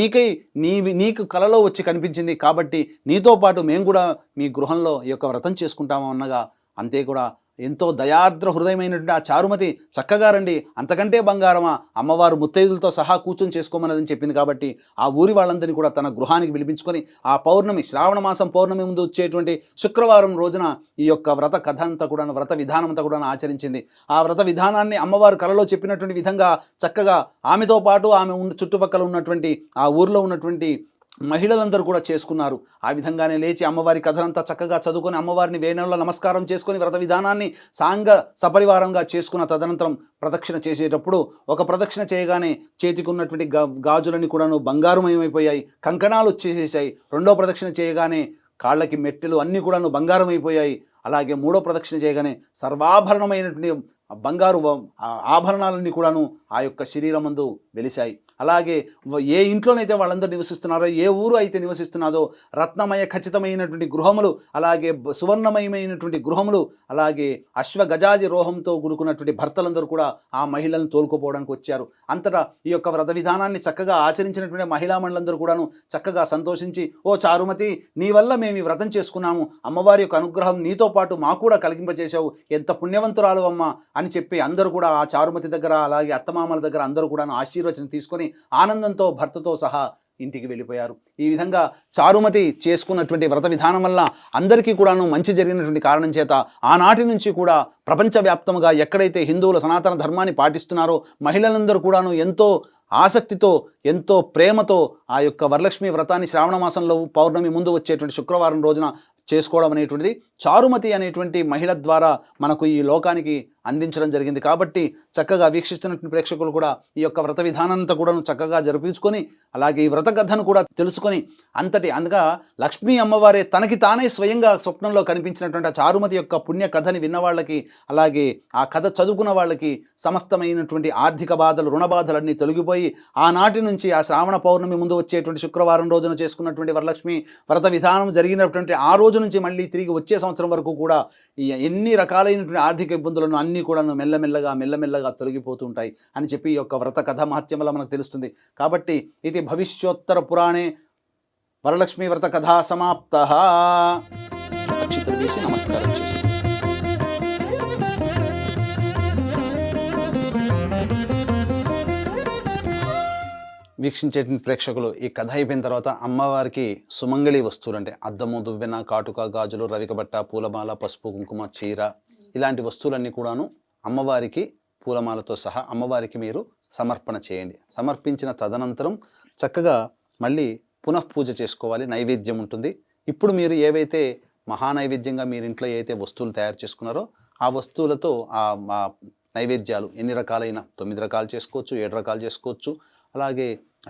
నీకు కలలో వచ్చి కనిపించింది కాబట్టి నీతో పాటు మేము కూడా మీ గృహంలో ఈ యొక్క వ్రతం చేసుకుంటాము అన్నగా, అంతే కూడా ఎంతో దయార్ద్ర హృదయమైనటువంటి ఆ చారుమతి చక్కగా రండి, అంతకంటే బంగారమా, అమ్మవారు ముత్తైదులతో సహా కూర్చొని చేసుకోమన్నదని చెప్పింది. కాబట్టి ఆ ఊరి వాళ్ళందరినీ కూడా తన గృహానికి పిలిపించుకొని ఆ పౌర్ణమి శ్రావణ మాసం పౌర్ణమి ముందు వచ్చేటువంటి శుక్రవారం రోజున ఈ యొక్క వ్రత కథ అంతా కూడా, వ్రత విధానం అంతా కూడా ఆచరించింది. ఆ వ్రత విధానాన్ని అమ్మవారు కలలో చెప్పినటువంటి విధంగా చక్కగా ఆమెతో పాటు ఆమె చుట్టుపక్కల ఉన్నటువంటి ఆ ఊరిలో ఉన్నటువంటి మహిళలందరూ కూడా చేసుకున్నారు. ఆ విధంగానే లేచి అమ్మవారి కథనంతా చక్కగా చదువుకొని అమ్మవారిని వేణువుల నమస్కారం చేసుకొని వ్రత విధానాన్ని సాంగ సపరివారంగా చేసుకున్న తదనంతరం ప్రదక్షిణ చేసేటప్పుడు ఒక ప్రదక్షిణ చేయగానే చేతికి ఉన్నటువంటి గాజులన్నీ కూడాను బంగారుమయమైపోయాయి, కంకణాలు వచ్చేసేసాయి. రెండో ప్రదక్షిణ చేయగానే కాళ్ళకి మెట్టెలు అన్నీ కూడాను బంగారమైపోయాయి. అలాగే మూడో ప్రదక్షిణ చేయగానే సర్వాభరణమైనటువంటి బంగారు ఆభరణాలన్నీ కూడాను ఆ యొక్క శరీరమందు వెలిశాయి. అలాగే ఏ ఇంట్లోనైతే వాళ్ళందరూ నివసిస్తున్నారో, ఏ ఊరు అయితే నివసిస్తున్నారో రత్నమయ ఖచ్చితమైనటువంటి గృహములు, అలాగే సువర్ణమయమైనటువంటి గృహములు, అలాగే అశ్వగజాది రోహంతో కూడుకున్నటువంటి భర్తలందరూ కూడా ఆ మహిళలను తోలుకోపోవడానికి వచ్చారు. అంతటా ఈ యొక్క వ్రత విధానాన్ని చక్కగా ఆచరించినటువంటి మహిళా మండలందరూ కూడాను చక్కగా సంతోషించి, ఓ చారుమతి, నీ వల్ల మేము ఈ వ్రతం చేసుకున్నాము, అమ్మవారి యొక్క అనుగ్రహం నీతో పాటు మాకు కూడా కలిగింపజేశావు, ఎంత పుణ్యవంతురాలు అమ్మ అని చెప్పి అందరూ కూడా ఆ చారుమతి దగ్గర అలాగే అత్తమామల దగ్గర అందరూ కూడా ఆశీర్వచనం తీసుకొని ఆనందంతో భర్తతో సహా ఇంటికి వెళ్ళిపోయారు. ఈ విధంగా చారుమతి చేసుకున్నటువంటి వ్రత విధానం వల్ల అందరికీ కూడాను మంచి జరిగినటువంటి కారణం చేత ఆనాటి నుంచి కూడా ప్రపంచవ్యాప్తంగా ఎక్కడైతే హిందువుల సనాతన ధర్మాన్ని పాటిస్తున్నారో మహిళలందరూ కూడాను ఎంతో ఆసక్తితో, ఎంతో ప్రేమతో ఆ యొక్క వరలక్ష్మి వ్రతాన్ని శ్రావణ మాసంలో పౌర్ణమి ముందు వచ్చేటువంటి శుక్రవారం రోజున చేసుకోవడం అనేటువంటిది చారుమతి అనేటువంటి మహిళ ద్వారా మనకు ఈ లోకానికి అందించడం జరిగింది. కాబట్టి చక్కగా వీక్షిస్తున్నటువంటి ప్రేక్షకులు కూడా ఈ యొక్క వ్రత విధానంతో కూడా చక్కగా జరిపించుకొని అలాగే ఈ వ్రత కథను కూడా తెలుసుకొని అందుగా లక్ష్మీ అమ్మవారే తనకి తానే స్వయంగా స్వప్నంలో కనిపించినటువంటి ఆ చారుమతి యొక్క పుణ్య కథని విన్న వాళ్ళకి, అలాగే ఆ కథ చదువుకున్న వాళ్ళకి సమస్తమైనటువంటి ఆర్థిక బాధలు, రుణ బాధలన్నీ తొలగిపోయి ఆనాటి నుంచి ఆ శ్రావణ పౌర్ణమి ముందు వచ్చేటువంటి శుక్రవారం రోజున చేసుకున్నటువంటి వరలక్ష్మి వ్రత విధానం జరిగినటువంటి ఆ రోజు నుంచి మళ్ళీ తిరిగి వచ్చే సంవత్సరం వరకు కూడా ఎన్ని రకాలైనటువంటి ఆర్థిక ఇబ్బందులను అన్నీ కూడా మెల్లమెల్లగా తొలగిపోతూ ఉంటాయి అని చెప్పి ఈ యొక్క వ్రత కథ మహత్యం వల్ల మనకు తెలుస్తుంది. కాబట్టి ఇది భవిష్యోత్తర పురాణే వరలక్ష్మీ వ్రత కథా సమాప్త. అక్షతలు వేసి నమస్కారం చేసుకోండి. వీక్షించేటువంటి ప్రేక్షకులు, ఈ కథ అయిపోయిన తర్వాత అమ్మవారికి సుమంగళి వస్తువులు అంటే అద్దము, దువ్వెన, కాటుక, గాజులు, రవికబట్ట, పూలమాల, పసుపు, కుంకుమ, చీర ఇలాంటి వస్తువులన్నీ కూడాను అమ్మవారికి పూలమాలతో సహా అమ్మవారికి మీరు సమర్పణ చేయండి. సమర్పించిన తదనంతరం చక్కగా మళ్ళీ పునఃపూజ చేసుకోవాలి. నైవేద్యం ఉంటుంది. ఇప్పుడు మీరు ఏవైతే మహానైవేద్యంగా మీరు ఇంట్లో ఏవైతే వస్తువులు తయారు చేసుకున్నారో ఆ వస్తువులతో ఆ నైవేద్యాలు ఎన్ని రకాలైన 9 రకాలు చేసుకోవచ్చు, 7 రకాలు చేసుకోవచ్చు, అలాగే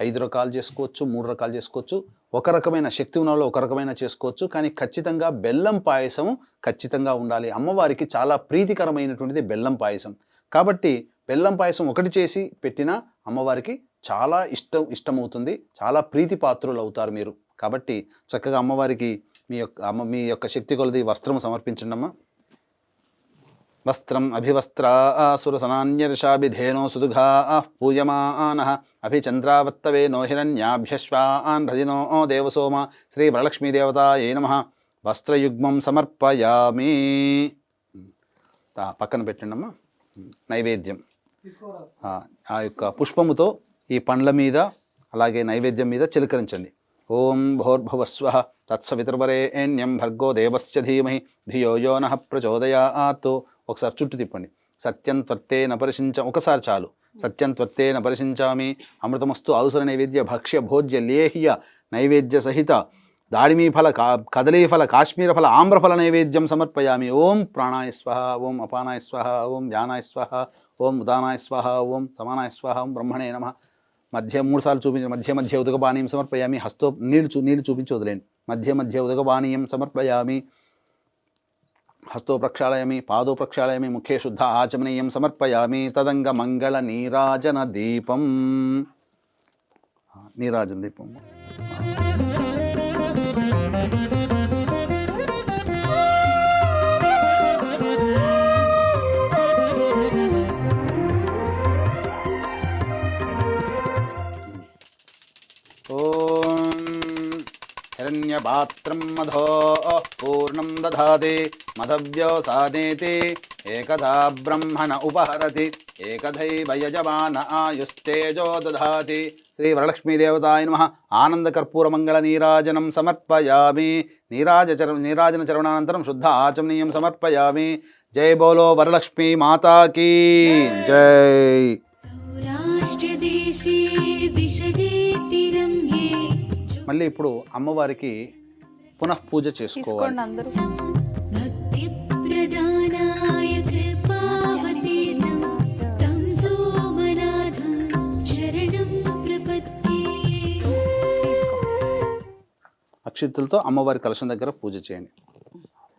5 రకాలు చేసుకోవచ్చు, 3 రకాలు చేసుకోవచ్చు. ఒక రకమైన శక్తి ఉన్నలో ఒక రకమైన చేసుకోవచ్చు. కానీ ఖచ్చితంగా బెల్లం పాయసం ఖచ్చితంగా ఉండాలి. అమ్మవారికి చాలా ప్రీతికరమైనటువంటిది బెల్లం పాయసం. కాబట్టి బెల్లం పాయసం ఒకటి చేసి పెట్టినా అమ్మవారికి చాలా ఇష్టమవుతుంది. చాలా ప్రీతి పాత్రులు అవుతారు మీరు. కాబట్టి చక్కగా అమ్మవారికి మీ యొక్క శక్తి కొలది వస్త్రం సమర్పించండి అమ్మ. వస్త్రం అభివస్త్రాసురసనాన్యర్షాభిధేనో సుదుఘా పూయమానః అభిచంద్రావర్తవే నో హిరణ్యాభ్యశ్వాన్ రజినో దేవసోమ శ్రీ వరలక్ష్మీదేవతాయై నమః. వస్త్రయుగ్మం సమర్పయామి. పక్కన పెట్టండి అమ్మ. నైవేద్యం ఆ యొక్క పుష్పముతో ఈ పండ్ల మీద అలాగే నైవేద్యం మీద చిలకరించండి. ఓం భోర్భువస్వః తత్సవితుర్వరేణ్యం భర్గో దేవస్య ధీమహి ధియో యో నః ప్రచోదయాత్. ఒకసారి చుట్టూ తిప్పండి. సత్యం త్వర్తేన పరిశించ ఒకసారి చాలు. సత్యం త్వర్తేన పరిశించామి. అమృతమస్తు అవసర నైవేద్య భక్ష్య భోజ్య లేహ్య నైవేద్య సహిత దాడిమీఫల కదలీఫల కాశ్మీరఫల ఆమ్రఫల నైవేద్యం సమర్పయామి. ఓం ప్రాణాయ స్వహ, ఓం అపానాయ స్వహ, ఓం వ్యానాయ స్వహ, ఓం ఉదానాయ స్వహ, ఓం సమానాయ స్వహ, ఓం బ్రహ్మణే నమః. మధ్య 3 సార్లు చూపించి మధ్య ఉదకపానీయం సమర్పయామి. నీళ్లు చూపించి వదిలేండి. మధ్య ఉదకపానీయం సమర్పయామి. హస్తో ప్రక్షాళయామి, పాదో ప్రక్షాళయామి, ముఖే శుద్ధ ఆచమనీయం సమర్పయామి. తదంగ మంగళ నీరాజన దీపం. నీరాజన దీపం. హిరణ్యపాత్రం మధో పూర్ణం దధాతి మధవ్యోసానేతి ఏకదా బ్రహ్మణ ఉపహరతి ఏకథైవ యజమాన ఆయుస్తేజో దధాతి. శ్రీ వరలక్ష్మీదేవతాయ నమః. ఆనందకర్పూరమంగళ నీరాజనం సమర్పయామి. నీరాజన చరణానంతరం శుద్ధ ఆచమనీయం సమర్పయామి. జై బోలో వరలక్ష్మీ మాతాకి జై. మళ్ళీ ఇప్పుడు అమ్మవారికి పునఃపూజ చేసుకోవాలి. అక్షింతలతో అమ్మవారి కలశం దగ్గర పూజ చేయండి.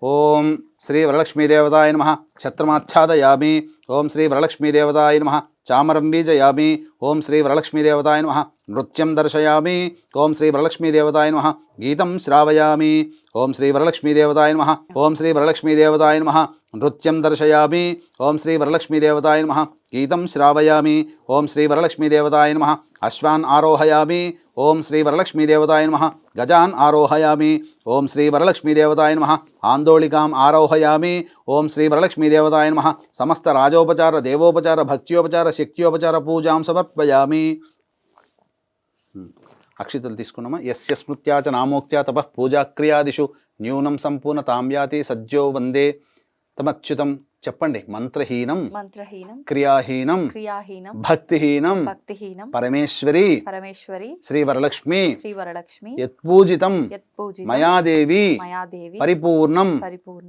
ఓం శ్రీ వరలక్ష్మీదేవతాయ నమః. ఛత్రమాచ్ఛాదయామి. ఓం శ్రీ వరలక్ష్మీదేవతాయ నమః. చామరం బీజయామి. ఓం శ్రీ వరలక్ష్మీదేవతాయ నమః. నృత్యం దర్శయామి. ఓం శ్రీ వరలక్ష్మీదేవతాయ నమః. గీతం శ్రావయామి. ఓం శ్రీ వరలక్ష్మీదేవతాయ నమః. ఓం శ్రీ వరలక్ష్మీదేవతాయ నమః. నృత్యం దర్శయామి. ఓం శ్రీ వరలక్ష్మీదేవతాయ నమః. గీతం శ్రావయామి. ఓం శ్రీ వరలక్ష్మీదేవతాయ నమః. అశ్వాన్ ఆరోహయామి. ఓం శ్రీ వరలక్ష్మీదేవతాయ నమః. గజాన్ ఆరోహయామి. ఓం శ్రీ వరలక్ష్మీదేవతాయ నమః. ఆందోళికాం ఆరోహయామి. ఓం శ్రీ వరలక్ష్మీదేవతాయ నమః. సమస్త రాజోపచార దేవోపచార భక్త్యోపచార శక్త్యోపచార పూజాం సమర్పయామి. అక్షితలు తీసుకున్నామా. యస్య స్మృత్యా చ నామోక్త్యా తపః పూజాక్రియాదిషు న్యూనం సంపూర్ణతాం యాతి సజ్జో వందే తమచ్యుతం. చెప్పండి. మంత్రహీనం క్రియాహీనం భక్తిహీనం పరమేశ్వరి శ్రీ వరలక్ష్మి యత్పూజితం మయాదేవి పరిపూర్ణం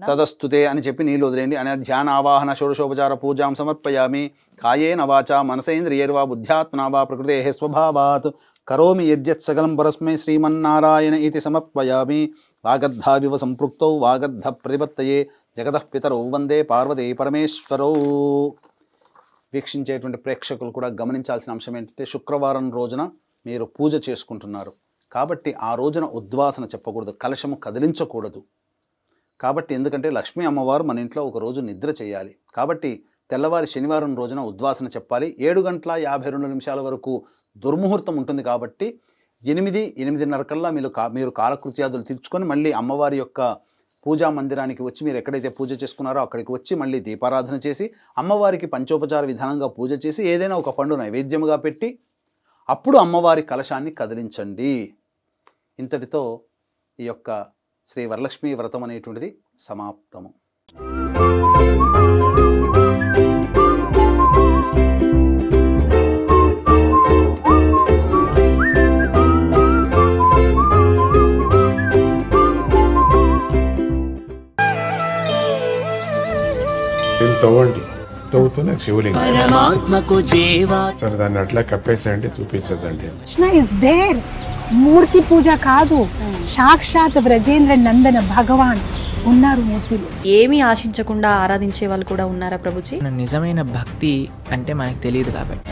తదస్తుతే అని చెప్పి నీళ్ళు వదిలేండి. అనే ధ్యాన ఆవాహన షోడశోపచార పూజాం సమర్పయామి. కాయేన వాచా మనసేంద్రియైర్వా బుద్ధ్యాత్మనా వా ప్రకృతేః స్వభావాత్ కరోమి యద్యత్ సకలం పరస్మై శ్రీమన్నారాయణ ఇతి సమర్పయామి. వాగర్ధావివ సంపృక్తౌ వాగర్ధ ప్రతిపత్తయే జగతః పితరౌ వందే పార్వతీ పరమేశ్వరౌ. వీక్షించేటువంటి ప్రేక్షకులు కూడా గమనించాల్సిన అంశం ఏంటంటే శుక్రవారం రోజున మీరు పూజ చేసుకుంటున్నారు కాబట్టి ఆ రోజున ఉద్వాసన చెప్పకూడదు, కలశము కదిలించకూడదు. కాబట్టి ఎందుకంటే లక్ష్మీ అమ్మవారు మన ఇంట్లో ఒక రోజు నిద్ర చేయాలి. కాబట్టి తెల్లవారి శనివారం రోజున ఉద్వాసన చెప్పాలి. 7:52 వరకు దుర్ముహూర్తం ఉంటుంది. కాబట్టి 8-8:30 కల్లా మీరు కాలకృత్యాదులు తీర్చుకొని మళ్ళీ అమ్మవారి యొక్క పూజా మందిరానికి వచ్చి మీరు ఎక్కడైతే పూజ చేసుకున్నారో అక్కడికి వచ్చి మళ్ళీ దీపారాధన చేసి అమ్మవారికి పంచోపచార విధానంగా పూజ చేసి ఏదైనా ఒక పండు నైవేద్యముగా పెట్టి అప్పుడు అమ్మవారి కలశాన్ని కదిలించండి. ఇంతటితో ఈ యొక్క శ్రీ వరలక్ష్మి వ్రతం అనేటువంటిది సమాప్తము. తవ్వండి, తవ్వుతూనే శివలింగం. పరమాత్మకు జీవా సరే దాన్ని అట్లా కప్పేసేయండి, చూపించదండి. Krishna is there. మూర్తి పూజ కాదు, సాక్షాత్ బ్రజేంద్ర నందన భగవాన్ ఉన్నారు మూర్తిలో. ఏమీ ఆశించకుండా ఆరాధించే వాళ్ళు కూడా ఉన్నారా ప్రభుజీ? నిజమైన భక్తి అంటే మనకు తెలియదు కాబట్టి